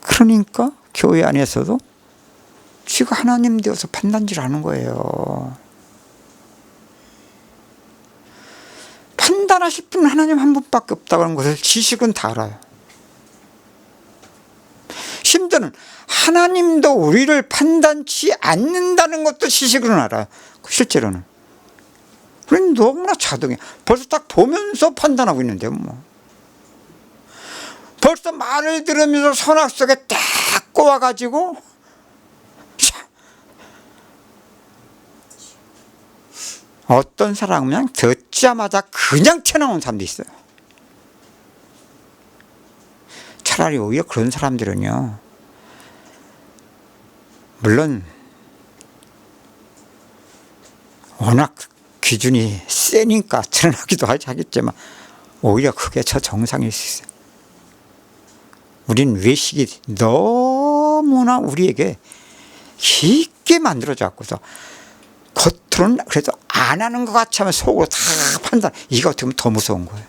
그러니까 교회 안에서도 쥐가 하나님 되어서 판단질 하는 거예요. 판단하실 분은 하나님 한 분밖에 없다는 것을 지식은 다 알아요. 심지어는 하나님도 우리를 판단치 않는다는 것도 지식으로는 알아요. 실제로는. 우리는 너무나 자동이야. 벌써 딱 보면서 판단하고 있는데요, 뭐. 벌써 말을 들으면서 선악 속에 딱 꼬아가지고 어떤 사람은 그냥 듣자마자 그냥 튀어나오는 사람도 있어요. 차라리 오히려 그런 사람들은요, 물론 워낙 기준이 세니까 드러나기도 하겠지만 오히려 그게 저 정상일 수 있어요. 우린 외식이 너무나 우리에게 깊게 만들어졌고서 겉으로는 그래도 안 하는 것 같이 하면 속으로 다 판단, 이거 어떻게 보면 더 무서운 거예요.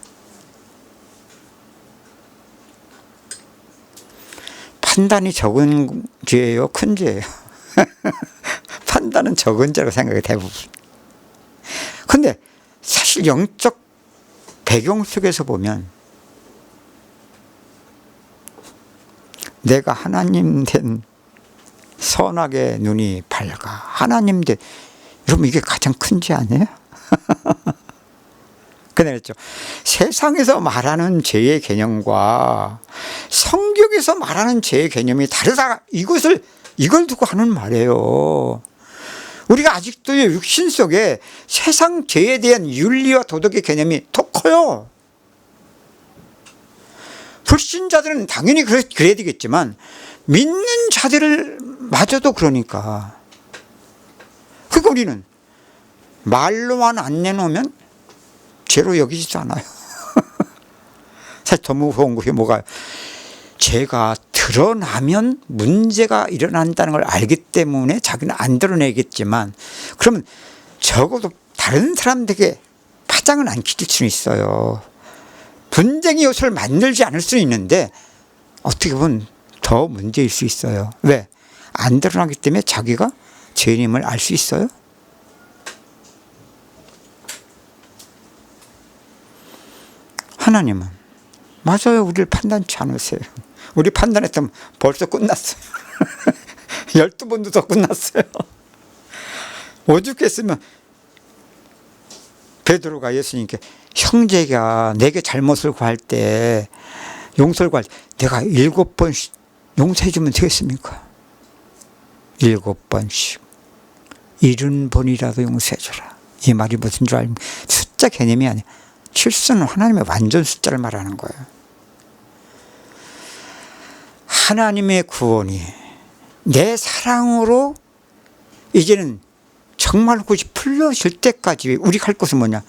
판단이 적은 죄예요, 큰 죄예요? 판단은 적은 죄라고 생각해, 대부분. 근데 사실 영적 배경 속에서 보면 내가 하나님 된 선악의 눈이 밝아, 하나님 된, 여러분 이게 가장 큰 죄 아니에요? 그랬죠. 세상에서 말하는 죄의 개념과 성경에서 말하는 죄의 개념이 다르다, 이걸 두고 하는 말이에요. 우리가 아직도 육신 속에 세상 죄에 대한 윤리와 도덕의 개념이 더 커요. 불신자들은 당연히 그래야 되겠지만 믿는 자들을 마저도 그러니까. 그러니까 우리는 말로만 안 내놓으면 죄로 여기지도 않아요. 사실 더 무서운 것이 뭐가요? 죄가 드러나면 문제가 일어난다는 걸 알기 때문에 자기는 안 드러내겠지만, 그러면 적어도 다른 사람들에게 파장은 안 끼칠 수는 있어요. 분쟁의 요소를 만들지 않을 수는 있는데 어떻게 보면 더 문제일 수 있어요. 왜? 안 드러나기 때문에 자기가 죄인임을 알 수 있어요. 하나님은 맞아요, 우리를 판단치 않으세요. 우리 판단했으면 벌써 끝났어요. 12번도 더 끝났어요. 오죽했으면 베드로가 예수님께 형제가 내게 잘못을 구할 때, 용서를 구할 때 내가 7번씩 용서해 주면 되겠습니까? 7번씩 70번이라도 용서해 주라. 이 말이 무슨 줄 알면 숫자 개념이 아니야. 칠수는 하나님의 완전 숫자를 말하는 거예요. 하나님의 구원이 내 사랑으로 이제는 정말 그것이 풀려질 때까지 우리가 할 것은 뭐냐?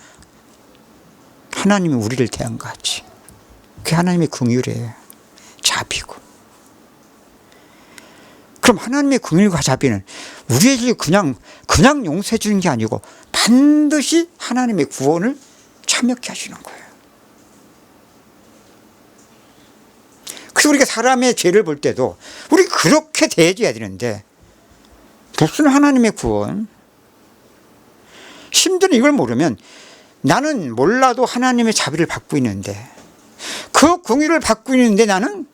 하나님이 우리를 대한 것 같이. 그게 하나님의 긍휼이에요. 자비고. 그럼 하나님의 긍휼과 자비는 우리에게 그냥 용서해 주는 게 아니고 반드시 하나님의 구원을 참여케 하시는 거예요. 그래서 우리가 사람의 죄를 볼 때도 우리 그렇게 대해줘야 되는데 무슨 하나님의 구원? 심지어는 이걸 모르면 나는 몰라도 하나님의 자비를 받고 있는데, 그 공의를 받고 있는데 나는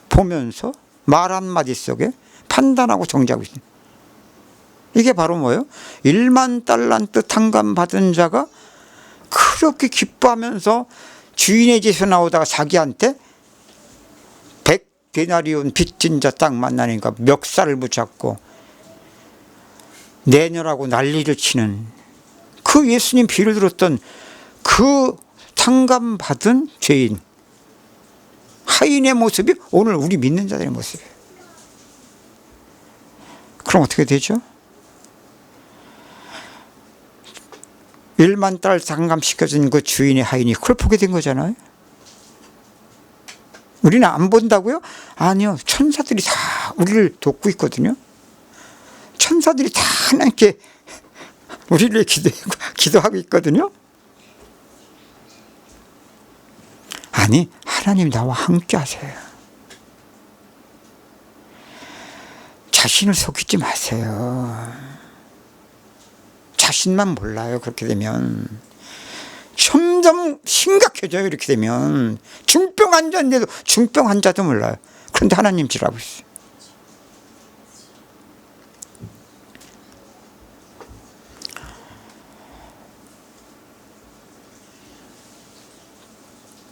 보면서 말 한마디 속에 판단하고 정죄하고 있습니다. 이게 바로 뭐예요? 1만 달란트 탕감 받은 자가 그렇게 기뻐하면서 주인의 집에서 나오다가 자기한테 100데나리온 빚진 자 딱 만나니까 멱살을 붙잡고 내녀라고 난리를 치는 그 예수님 비를 들었던 그 탕감 받은 죄인, 하인의 모습이 오늘 우리 믿는 자들의 모습이에요. 그럼 어떻게 되죠? 1만 달러 탕감시켜준 그 주인의 하인이 그걸 보게 된 거잖아요. 우리는 안 본다고요? 아니요. 천사들이 다 우리를 돕고 있거든요. 천사들이 다 하나님께 우리를 기도하고 있거든요. 아니, 하나님 나와 함께 하세요. 자신을 속이지 마세요. 자신만 몰라요. 그렇게 되면 점점 심각해져요. 이렇게 되면 중병 환자인데도 중병 환자도 몰라요. 그런데 하나님 지라고 있어요.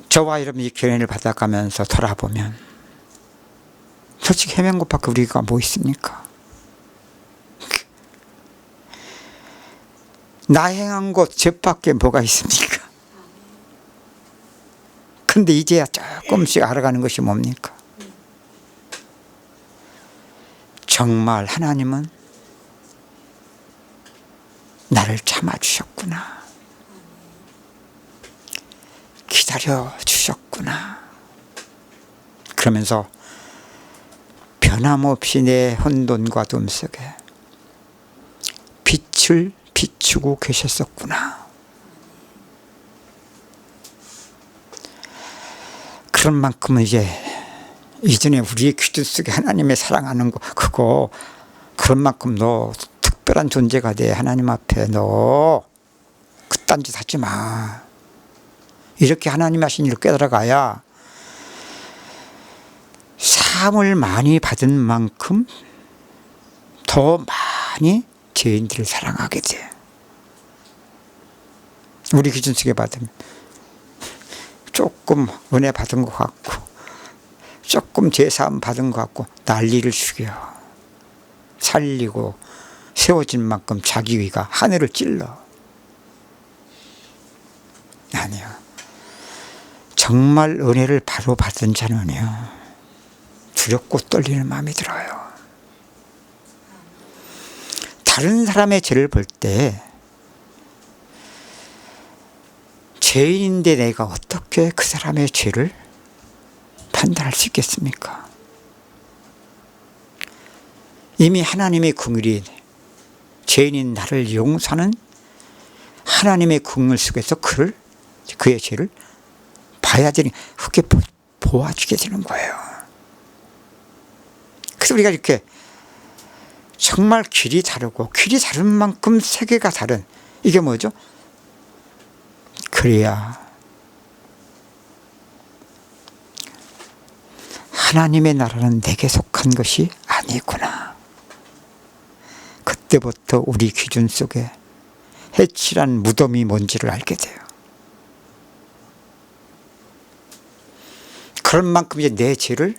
저와 여러분이 교훈을 받아가면서 돌아보면 솔직히 헤맨 것밖에 우리가 뭐 있습니까? 나 행한 것 죄밖에 뭐가 있습니까? 근데 이제야 조금씩 알아가는 것이 뭡니까? 정말 하나님은 나를 참아주셨구나. 기다려주셨구나. 그러면서 변함없이 내 혼돈과 어둠 속에 빛을 비추고 계셨었구나. 그런 만큼은 이전에 우리의 기준 속에 하나님의 사랑하는 거 그거 그런 만큼 너 특별한 존재가 돼. 하나님 앞에 너 그딴 짓 하지 마. 이렇게 하나님 하신 일을 깨달아가야 사함을 많이 받은 만큼 더 많이 죄인들을 사랑하게 돼. 우리 기준 속에 받으면 조금 은혜 받은 것 같고 조금 죄사함 받은 것 같고 난리를 죽여 살리고 세워진 만큼 자기 위가 하늘을 찔러. 아니요. 정말 은혜를 바로 받은 자는요 두렵고 떨리는 마음이 들어요. 다른 사람의 죄를 볼 때 죄인인데 내가 어떻게 그 사람의 죄를 판단할 수 있겠습니까? 이미 하나님의 긍휼이 죄인인 나를 용서하는 하나님의 긍휼 속에서 그의 죄를 봐야 되니 그렇게 보아주게 되는 거예요. 그래서 우리가 이렇게 정말 길이 다르고 길이 다른 만큼 세계가 다른 이게 뭐죠? 그래야 하나님의 나라는 내게 속한 것이 아니구나. 그때부터 우리 기준 속에 해칠한 무덤이 뭔지를 알게 돼요. 그런 만큼 이제 내 죄를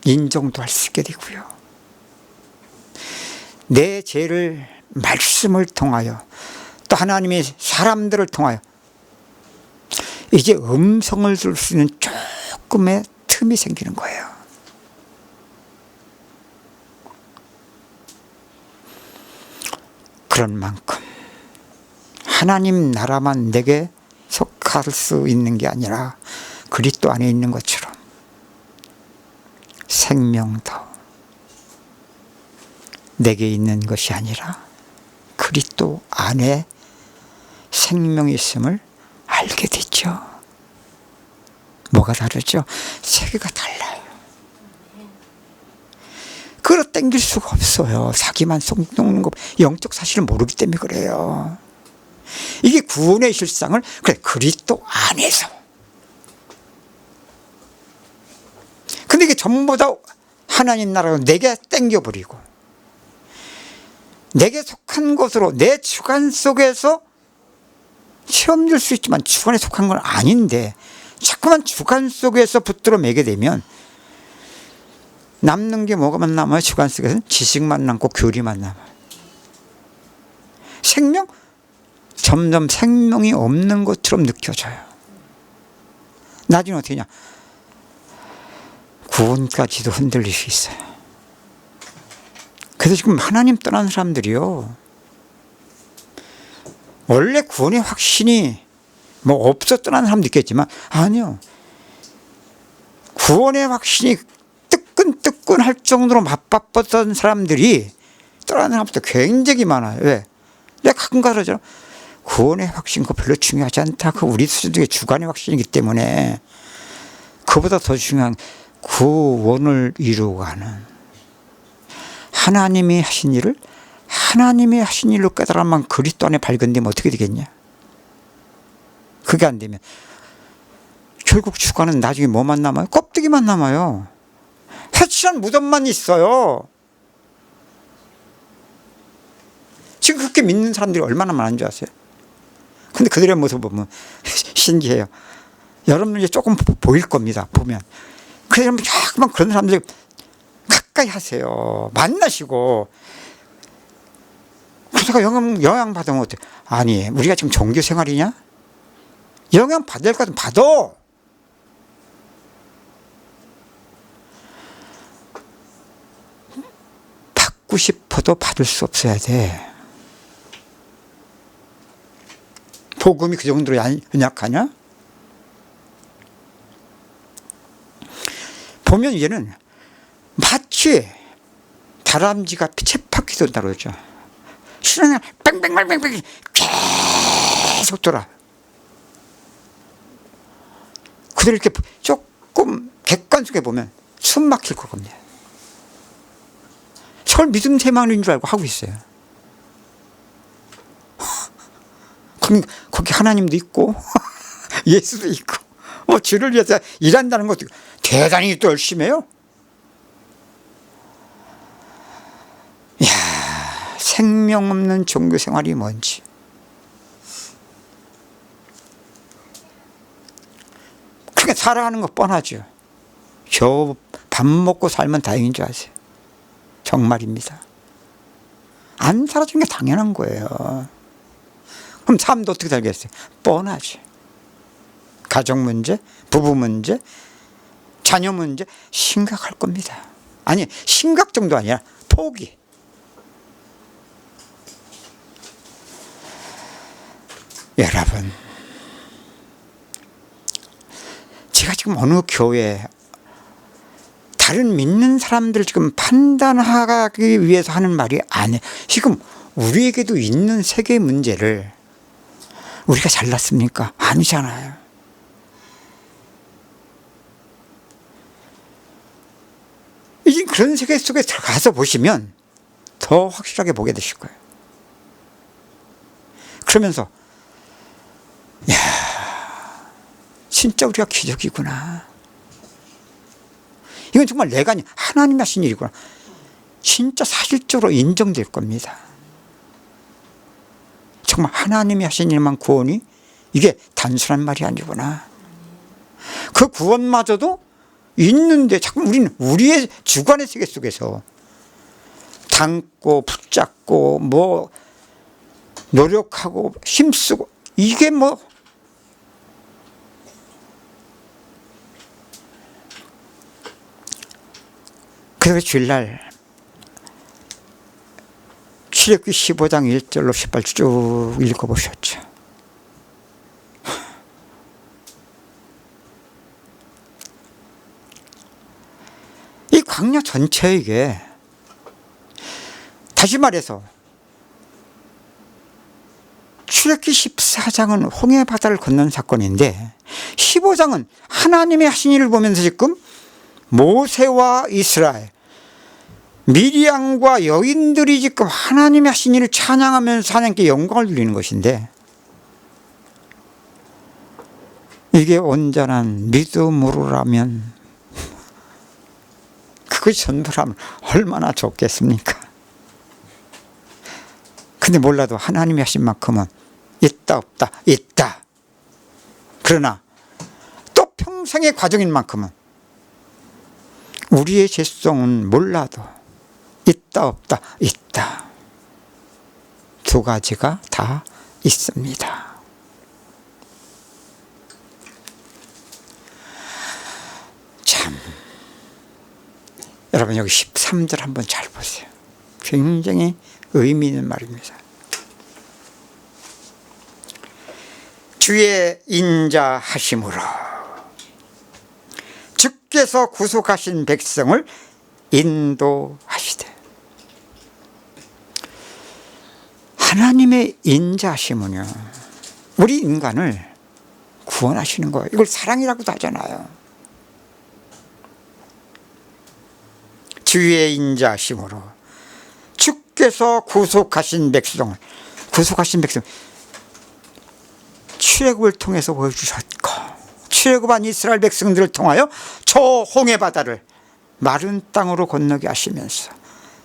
인정도 할 수 있게 되고요. 내 죄를 말씀을 통하여 또 하나님의 사람들을 통하여 이제 음성을 들을 수 있는 조금의 틈이 생기는 거예요. 그런 만큼 하나님 나라만 내게 속할 수 있는 게 아니라 그리스도 안에 있는 것처럼 생명도 내게 있는 것이 아니라 그리스도 안에 생명이 있음을 알게 됐죠. 뭐가 다르죠? 세계가 달라요. 그럴 때 땡길 수가 없어요. 사기만 속는 거, 영적 사실을 모르기 때문에 그래요. 이게 구원의 실상을 그래 그리스도 안에서. 근데 이게 전부 다 하나님 나라로 내게 땡겨버리고 내게 속한 것으로 내 주관 속에서 체험될 수 있지만 주관에 속한 건 아닌데 자꾸만 주관 속에서 붙들어 매게 되면 남는 게 뭐가만 남아요? 주관 속에서는 지식만 남고 교리만 남아요. 생명? 점점 생명이 없는 것처럼 느껴져요. 나중에 어떻게 되냐? 구원까지도 흔들릴 수 있어요. 그래서 지금 하나님 떠난 사람들이요, 원래 구원의 확신이 뭐 없어 떠난 사람도 있겠지만 아니요, 구원의 확신이 뜨끈뜨끈할 정도로 맞바빴던 사람들이 떠나는 사람도 굉장히 많아요. 왜? 내가 가끔 그러잖아. 구원의 확신 그거 별로 중요하지 않다. 그 우리 수준의 주관의 확신이기 때문에 그보다 더 중요한 구원을 이루어가는 하나님이 하신 일을 하나님이 하신 일로 깨달아만 그리스도 안에 발견되면 어떻게 되겠냐? 그게 안 되면 결국 주관은 나중에 뭐만 남아요? 껍데기만 남아요. 회칠한 무덤만 있어요. 지금 그렇게 믿는 사람들이 얼마나 많은 줄 아세요? 근데 그들의 모습 보면 신기해요. 여러분 이제 조금 보일 겁니다. 보면. 그래서 여러분 자꾸만 그런 사람들 가까이 하세요. 만나시고. 그래서 영향 받으면 어때? 아니, 우리가 지금 종교 생활이냐? 영향 받을 것 같으면 받아. 받고 싶어도 받을 수 없어야 돼. 복음이 그 정도로 연약하냐? 보면 얘는 마치 다람쥐가 쳇바퀴 돈다 그러죠. 신앙이 뺑뺑뺑뺑뺑 계속 돌아. 그들 이렇게 조금 객관적에 보면 숨 막힐 겁니다. 서울 믿음 세망인 줄 알고 하고 있어요. 거기 하나님도 있고 예수도 있고 주를 위해서 일한다는 것도 대단히 또 열심히 해요. 이야, 생명 없는 종교 생활이 뭔지. 그게 살아가는 거 뻔하죠. 겨우 밥 먹고 살면 다행인 줄 아세요? 정말입니다. 안 살아주는 게 당연한 거예요. 그럼 삶도 어떻게 살겠어요? 뻔하지. 가정 문제, 부부 문제, 자녀 문제 심각할 겁니다. 아니, 심각 정도 아니라 포기. 여러분, 제가 지금 어느 교회 다른 믿는 사람들 지금 판단하기 위해서 하는 말이 아니에요. 지금 우리에게도 있는 세계 문제를 우리가 잘났습니까? 아니잖아요. 이제 그런 세계 속에 들어가서 보시면 더 확실하게 보게 되실 거예요. 그러면서 야, 진짜 우리가 기적이구나. 이건 정말 내가 아니 하나님이 하신 일이구나. 진짜 사실적으로 인정될 겁니다. 정말 하나님이 하신 일만 구원이 이게 단순한 말이 아니구나. 그 구원마저도 있는데 자꾸 우리는 우리의 주관의 세계 속에서 담고 붙잡고 뭐 노력하고 힘쓰고 이게 뭐 그래서 주일날 출애굽기 15장 1절로 18절 쭉 읽어보셨죠. 이 광야 전체에게 다시 말해서 출애굽기 14장은 홍해 바다를 건넌 사건인데 15장은 하나님이 하신 일을 보면서 지금 모세와 이스라엘 미리암과 여인들이 지금 하나님이 하신 일을 찬양하면서 하나님께 영광을 돌리는 것인데, 이게 온전한 믿음으로라면, 그것이 전부라면 얼마나 좋겠습니까? 근데 몰라도 하나님이 하신 만큼은 있다 없다 있다. 그러나 또 평생의 과정인 만큼은 우리의 죄성은 몰라도 있다 없다 있다. 두 가지가 다 있습니다. 참, 여러분 여기 13절 한번 잘 보세요. 굉장히 의미 있는 말입니다. 주의 인자하심으로 주께서 구속하신 백성을 인도하시되. 하나님의 인자하심은요, 우리 인간을 구원하시는 거예요. 이걸 사랑이라고도 하잖아요. 주의 인자하심으로 주께서 구속하신 백성, 출애굽을 통해서 보여주셨고, 출애굽한 이스라엘 백성들을 통하여 저 홍해 바다를 마른 땅으로 건너게 하시면서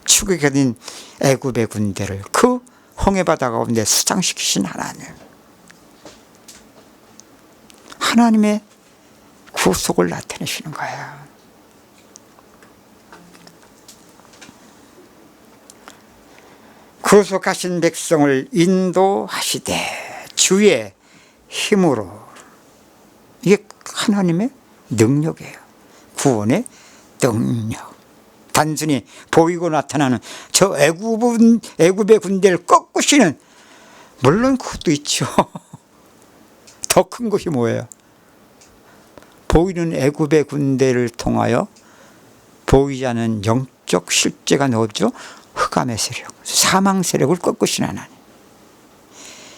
추격해진 애굽의 군대를 그 홍해 바다 가운데 수장시키신 하나님, 하나님의 구속을 나타내시는 거예요. 구속하신 백성을 인도하시되 주의 힘으로. 이게 하나님의 능력이에요. 구원의 능력. 단순히 보이고 나타나는 저 애굽의 군대를 꺾으시는, 물론 그것도 있죠. 더 큰 것이 뭐예요? 보이는 애굽의 군대를 통하여 보이지 않는 영적 실제가 뭐죠? 흑암의 세력, 사망 세력을 꺾으시는 하나님.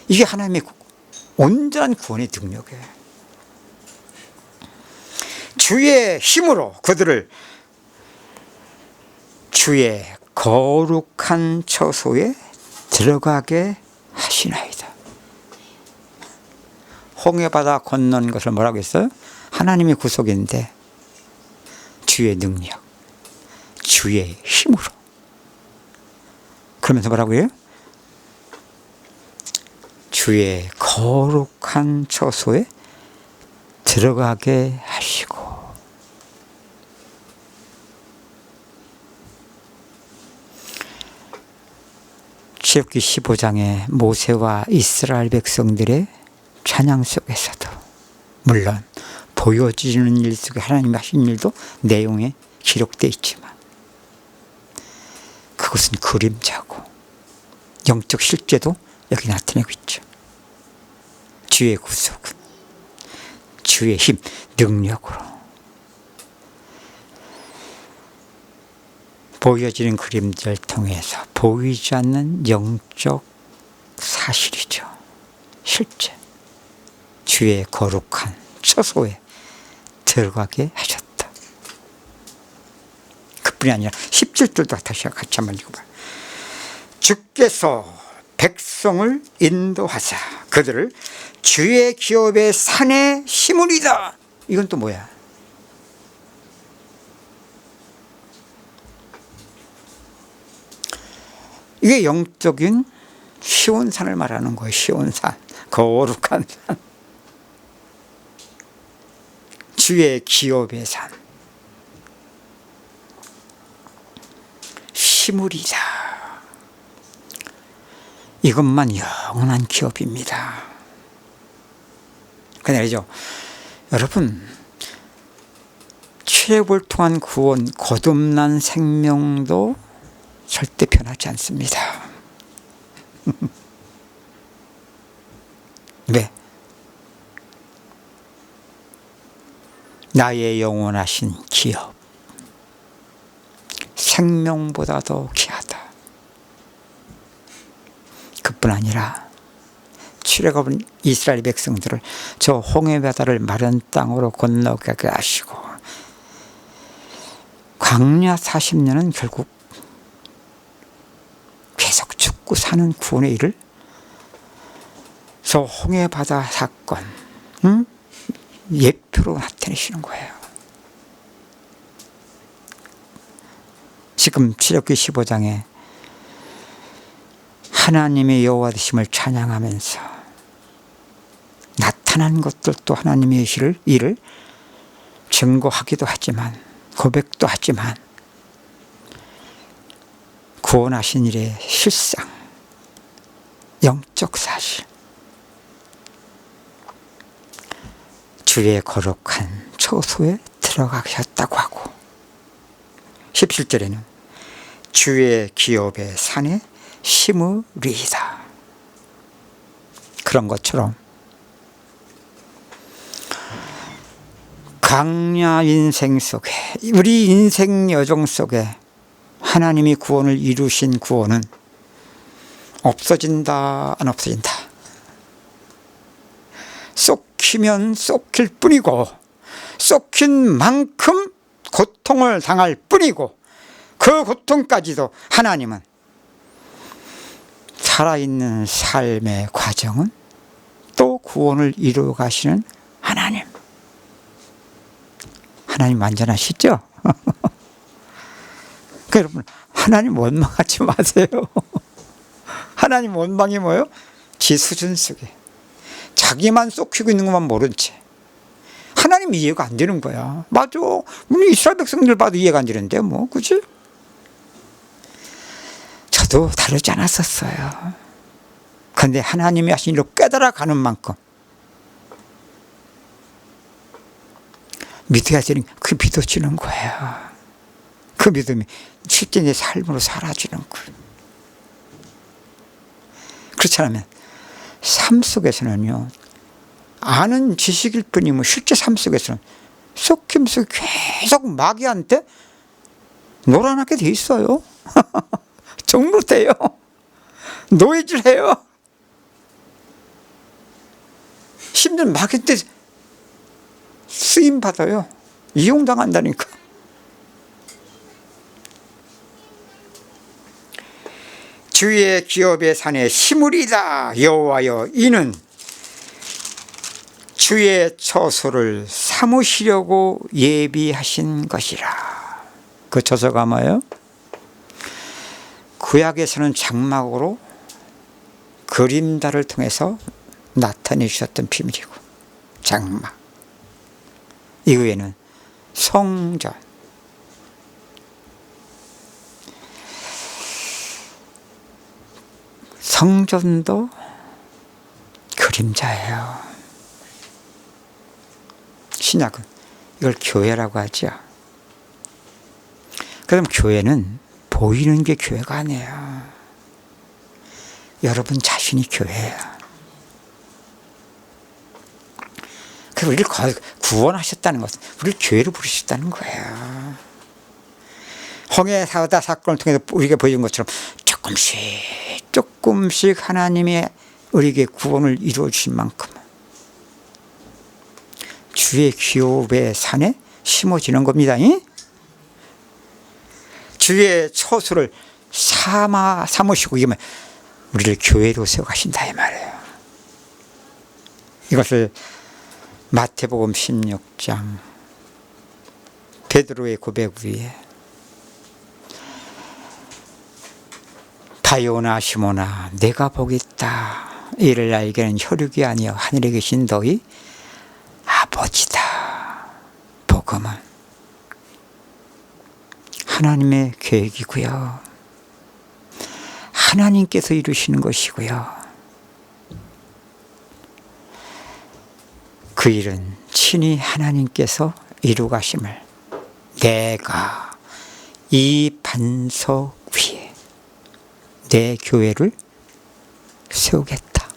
이게 하나님의 온전한 구원의 능력이에요. 주의 힘으로 그들을 주의 거룩한 처소에 들어가게 하시나이다. 홍해바다 건넌 것을 뭐라고 했어요? 하나님의 구속인데 주의 능력, 주의 힘으로. 그러면서 뭐라고 해요? 주의 거룩한 처소에 들어가게 하시고. 출애굽기 15장의 모세와 이스라엘 백성들의 찬양 속에서도, 물론 보여지는 일 속에 하나님이 하신 일도 내용에 기록되어 있지만, 그것은 그림자고 영적 실제도 여기 나타내고 있죠. 주의 구속은 주의 힘, 능력으로 보여지는 그림자를 통해서 보이지 않는 영적 사실이죠. 실제 주의 거룩한 처소에 들어가게 하셨다. 그뿐이 아니라 17절도 다시 같이 한번 읽어봐요. 주께서 백성을 인도하사 그들을 주의 기업의 산에 심으리다. 이건 또 뭐야? 이게 영적인 시온산을 말하는 거예요. 시온산, 거룩한 산, 주의 기업의 산, 심으리다. 이것만 영원한 기업입니다. 그 말이죠. 여러분, 출애굽을 통한 구원, 거듭난 생명도 절대 변하지 않습니다. 왜? 나의 영원하신 기업, 생명보다도 귀하다. 그뿐 아니라 출애굽은 이스라엘 백성들을 저 홍해바다를 마른 땅으로 건너가게 하시고, 광야 40년은 결국 먹고 사는 구원의 일을 저 홍해바다 사건 예표로 나타내시는 거예요. 지금 출애굽기 15장에 하나님의 여호와 되심을 찬양하면서 나타난 것들도 하나님의 일을 증거하기도 하지만 고백도 하지만 구원하신 일의 실상, 영적 사실, 주의 거룩한 처소에 들어가셨다고 하고 17절에는 주의 기업의 산에 심으리이다. 그런 것처럼 광야 인생 속에, 우리 인생 여정 속에 하나님이 구원을 이루신 구원은 없어진다, 안 없어진다. 쏟기면 쏟길 뿐이고 쏟긴 만큼 고통을 당할 뿐이고 그 고통까지도 하나님은 살아있는 삶의 과정은 또 구원을 이루어 가시는 하나님. 하나님 완전하시죠? 그러니까 여러분, 하나님 원망하지 마세요. 하나님 원망이 뭐예요? 지 수준 속에 자기만 쏟기고 있는 것만 모른 채. 하나님 이해가 안 되는 거야. 맞아. 우리 이스라엘 백성들 봐도 이해가 안 되는데 뭐, 그치? 저도 다르지 않았었어요. 그런데 하나님이 하신 일로 깨달아가는 만큼 믿어야 되는, 그 믿어지는 거예요. 그 믿음이 실제 내 삶으로 사라지는 거예요. 그렇지 않으면 삶 속에서는요, 아는 지식일 뿐이면 실제 삶 속에서는 속힘 속에 계속 마귀한테 놀아나게 돼 있어요. 종로돼요. 노예질해요. 심지어 마귀한테 쓰임받아요. 이용당한다니까. 주의 기업의 산에 심으리다. 여호와여, 이는 주의 처소를 삼으시려고 예비하신 것이라. 그 처소가 뭐예요? 구약에서는 장막으로 그림자를 통해서 나타내 주셨던 비밀이고, 장막. 이후에는 성전. 성전도 그림자예요. 신약은 이걸 교회라고 하죠. 그럼 교회는 보이는 게 교회가 아니에요. 여러분 자신이 교회예요. 그래서 우리를 구원하셨다는 것은 우리를 교회로 부르셨다는 거예요. 홍해바다 사건을 통해서 우리에게 보여준 것처럼 조금씩 하나님이 우리에게 구원을 이루어 주신 만큼 주의 기업의 산에 심어지는 겁니다. 주의 처소를 삼으시고, 이게 우리를 교회로 세워가신다 이 말이에요. 이것을 마태복음 16장 베드로의 고백 위에 바요나 시모나, 내가 보겠다. 이를 알게는 혈육이 아니여 하늘에 계신 너희 아버지다. 복음은 하나님의 계획이고요, 하나님께서 이루시는 것이고요, 그 일은 친히 하나님께서 이루가심을 내가 이 반석 위에 내 교회를 세우겠다.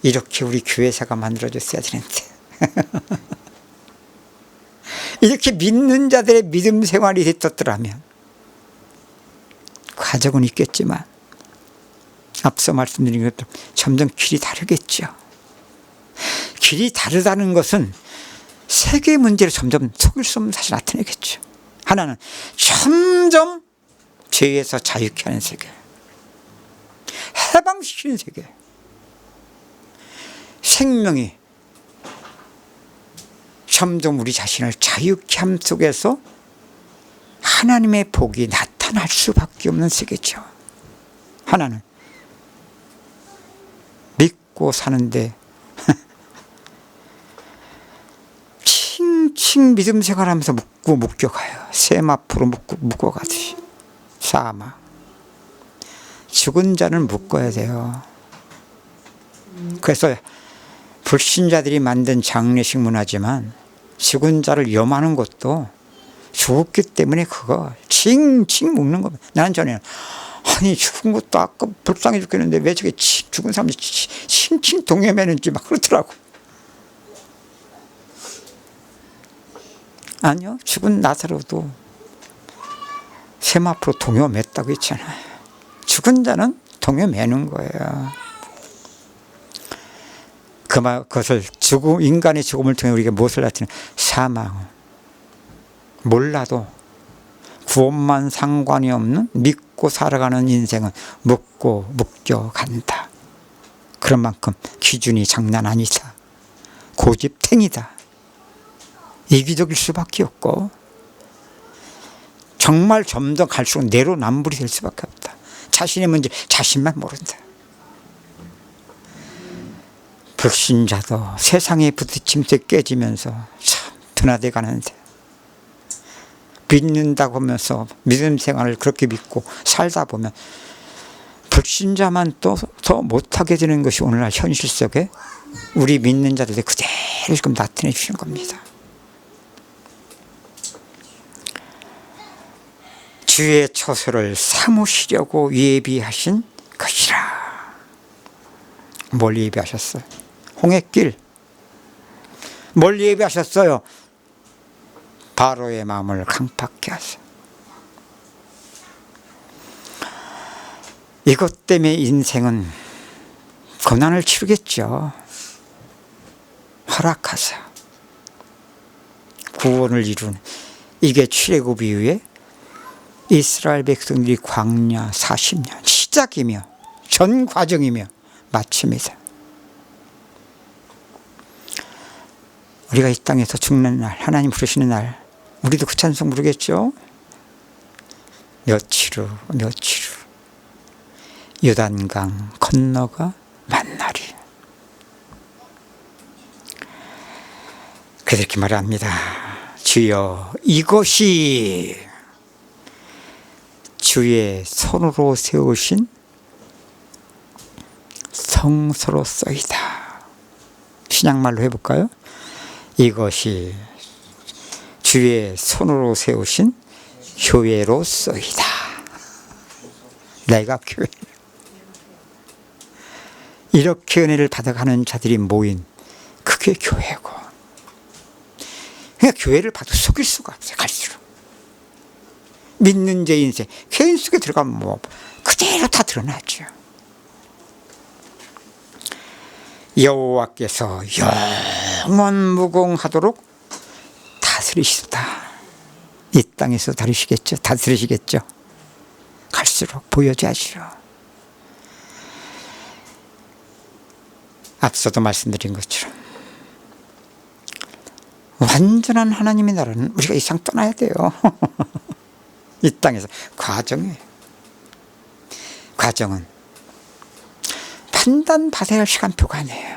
이렇게 우리 교회사가 만들어졌어야 되는데 이렇게 믿는 자들의 믿음 생활이 됐더라면, 과정은 있겠지만 앞서 말씀드린 것처럼 점점 길이 다르겠죠. 길이 다르다는 것은 세계 문제로 점점 속일 수 없는 사실 나타내겠죠. 하나는 점점 죄에서 자유케 하는 세계, 해방시키는 세계, 생명이 점점 우리 자신을 자유케 함 속에서 하나님의 복이 나타날 수밖에 없는 세계죠. 하나는 믿고 사는데 칭칭 믿음 생활하면서 묶여가요. 세마포로 묶어가듯이. 사막. 죽은 자는 묶어야 돼요. 그래서 불신자들이 만든 장례식 문화지만 죽은 자를 염하는 것도 죽었기 때문에 그거 칭칭 묶는 겁니다. 나는 전에는 아니 죽은 것도 아까 불쌍해 죽겠는데 왜 저게 죽은 사람이 칭칭 동여매는지 막 그러더라고. 아니요, 죽은 나사로도 세마포로 동여맸다고 했잖아요. 죽은 자는 동여매는 거예요. 그것을 인간의 죽음을 통해 우리가 무엇을 나타내는 사망. 몰라도 구원만 상관이 없는 믿고 살아가는 인생은 묶여간다. 그런 만큼 기준이 장난 아니다. 고집탱이다. 이기적일 수밖에 없고 정말 점점 갈수록 내로남불이 될 수밖에 없다. 자신의 문제 자신만 모른다. 불신자도 세상의 부딪힘에 깨지면서 참 드나돼 가는데 믿는다고 하면서 믿음 생활을 그렇게 믿고 살다 보면 불신자만 또 더 못하게 되는 것이 오늘날 현실 속에 우리 믿는 자들이 그대로 지금 나타내 주시는 겁니다. 주의 처소를 삼으시려고 예비하신 것이라. 뭘 예비하셨어요? 홍해길. 뭘 예비하셨어요? 바로의 마음을 강팍케 하소서. 이것 때문에 인생은 고난을 치르겠죠. 허락하사 구원을 이루는 이게 출애굽 이후에 이스라엘 백성들이 광야 40년 시작이며 전 과정이며 마침이다. 우리가 이 땅에서 죽는 날, 하나님 부르시는 날, 우리도 그 찬송 부르겠죠? 며칠 후 요단강 건너가 만나리. 그래서 이렇게 말합니다. 주여, 이것이 주의 손으로 세우신 성소로서이다. 신약말로 해볼까요? 이것이 주의 손으로 세우신 교회로서이다. 내가 교회. 이렇게 은혜를 받아가는 자들이 모인 그게 교회고. 그러니까 교회를 봐도 속일 수가 없어요. 갈수록. 믿는 제 인생, 개인 속에 들어가면 뭐 그대로 다 드러나죠. 여호와께서 영원 무궁하도록 다스리시다. 이 땅에서 다루시겠죠. 다스리시겠죠. 갈수록 보여줘야죠. 앞서도 말씀드린 것처럼 완전한 하나님의 나라는 우리가 이상 떠나야 돼요. 이 땅에서 과정이에요. 과정은 판단받아야 할 시간표가 아니에요.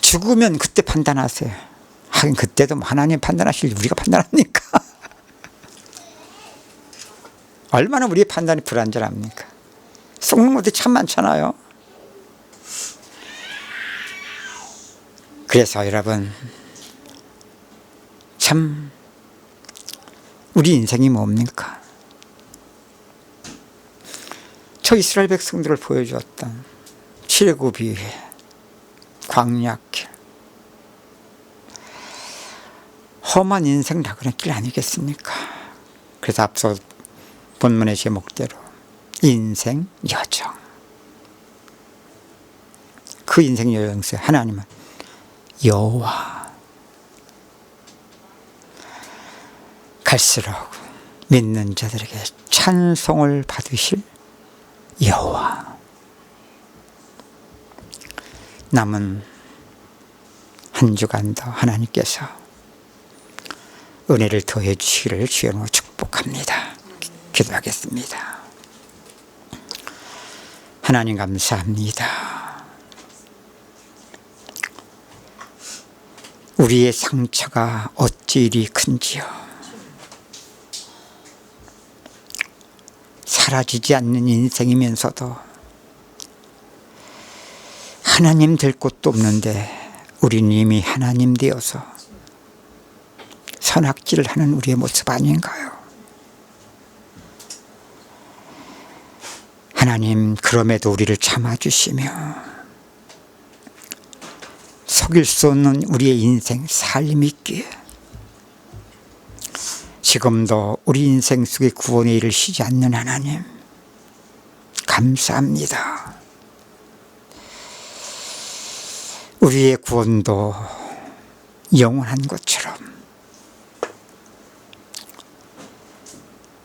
죽으면 그때 판단하세요. 하긴 그때도 하나님 판단하실 우리가 판단합니까? 얼마나 우리의 판단이 불안전합니까? 속는 것들이 참 많잖아요. 그래서 여러분, 참 우리 인생이 뭡니까? 저 이스라엘 백성들을 보여주었던 출애굽 이후에 광야길, 험한 인생 나그네 길 아니겠습니까? 그래서 앞서 본문의 제목대로 인생 여정. 그 인생 여정 속에 하나님은 여호와. 갈수록 믿는 자들에게 찬송을 받으실 여호와. 남은 한 주간도 하나님께서 은혜를 더해 주시기를 주여로 축복합니다. 기도하겠습니다. 하나님 감사합니다. 우리의 상처가 어찌 이리 큰지요. 사라지지 않는 인생이면서도 하나님 될 곳도 없는데 우리는 이미 하나님 되어서 선악질을 하는 우리의 모습 아닌가요? 하나님, 그럼에도 우리를 참아주시며 속일 수 없는 우리의 인생 삶 있기에 지금도 우리 인생 속에 구원에 이르시지 않는 하나님 감사합니다. 우리의 구원도 영원한 것처럼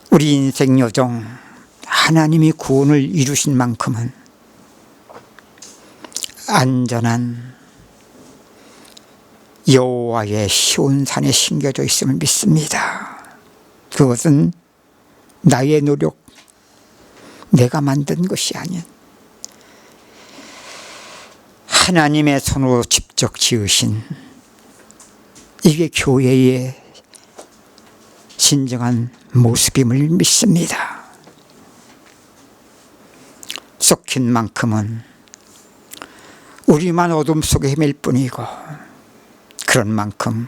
우리 인생 여정 하나님이 구원을 이루신 만큼은 안전한 여호와의 시온산에 심겨져 있음을 믿습니다. 그것은 나의 노력, 내가 만든 것이 아닌 하나님의 손으로 직접 지으신, 이게 교회의 진정한 모습임을 믿습니다. 썩힌 만큼은 우리만 어둠 속에 헤맬 뿐이고, 그런 만큼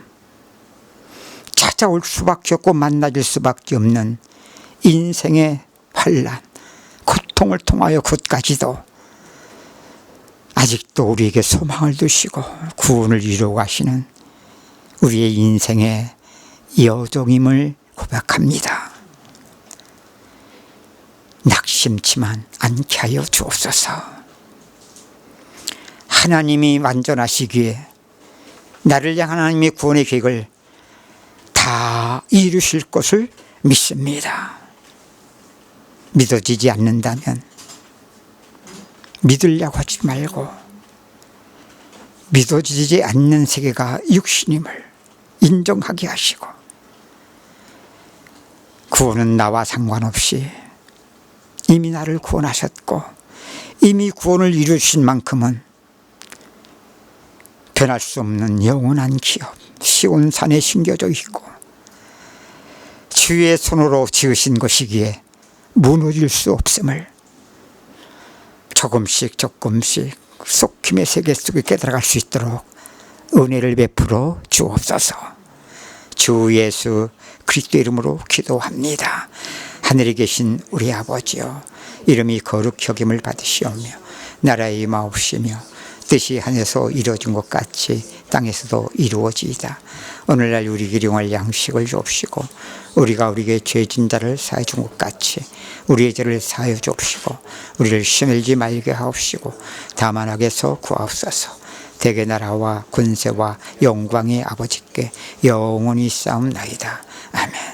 찾아올 수밖에 없고 만나질 수밖에 없는 인생의 환난, 고통을 통하여 끝까지도 아직도 우리에게 소망을 두시고 구원을 이루어 가시는 우리의 인생의 여정임을 고백합니다. 낙심치만 않게 하여 주옵소서. 하나님이 완전하시기에 나를 향한 하나님의 구원의 계획을 다 이루실 것을 믿습니다. 믿어지지 않는다면 믿으려고 하지 말고 믿어지지 않는 세계가 육신임을 인정하게 하시고, 구원은 나와 상관없이 이미 나를 구원하셨고 이미 구원을 이루신 만큼은 변할 수 없는 영원한 기업 시온산에 심겨져 있고 주의 손으로 지으신 것이기에 무너질 수 없음을 조금씩 속힘의 세계 속에 깨달아갈 수 있도록 은혜를 베풀어 주옵소서. 주 예수 그리스도 이름으로 기도합니다. 하늘에 계신 우리 아버지여, 이름이 거룩히 여김을 받으시오며 나라의 임하옵시며 뜻이 하늘에서 이루어진 것 같이 땅에서도 이루어지이다. 오늘날 우리에게 일용할 양식을 주옵시고 우리가 우리에게 죄진 자를 사하여 준 것 같이 우리의 죄를 사하여 주옵시고 우리를 시험에 들지 말게 하옵시고 다만 악에서 구하옵소서. 대개 나라와 군세와 영광의 아버지께 영원히 싸움나이다. 아멘.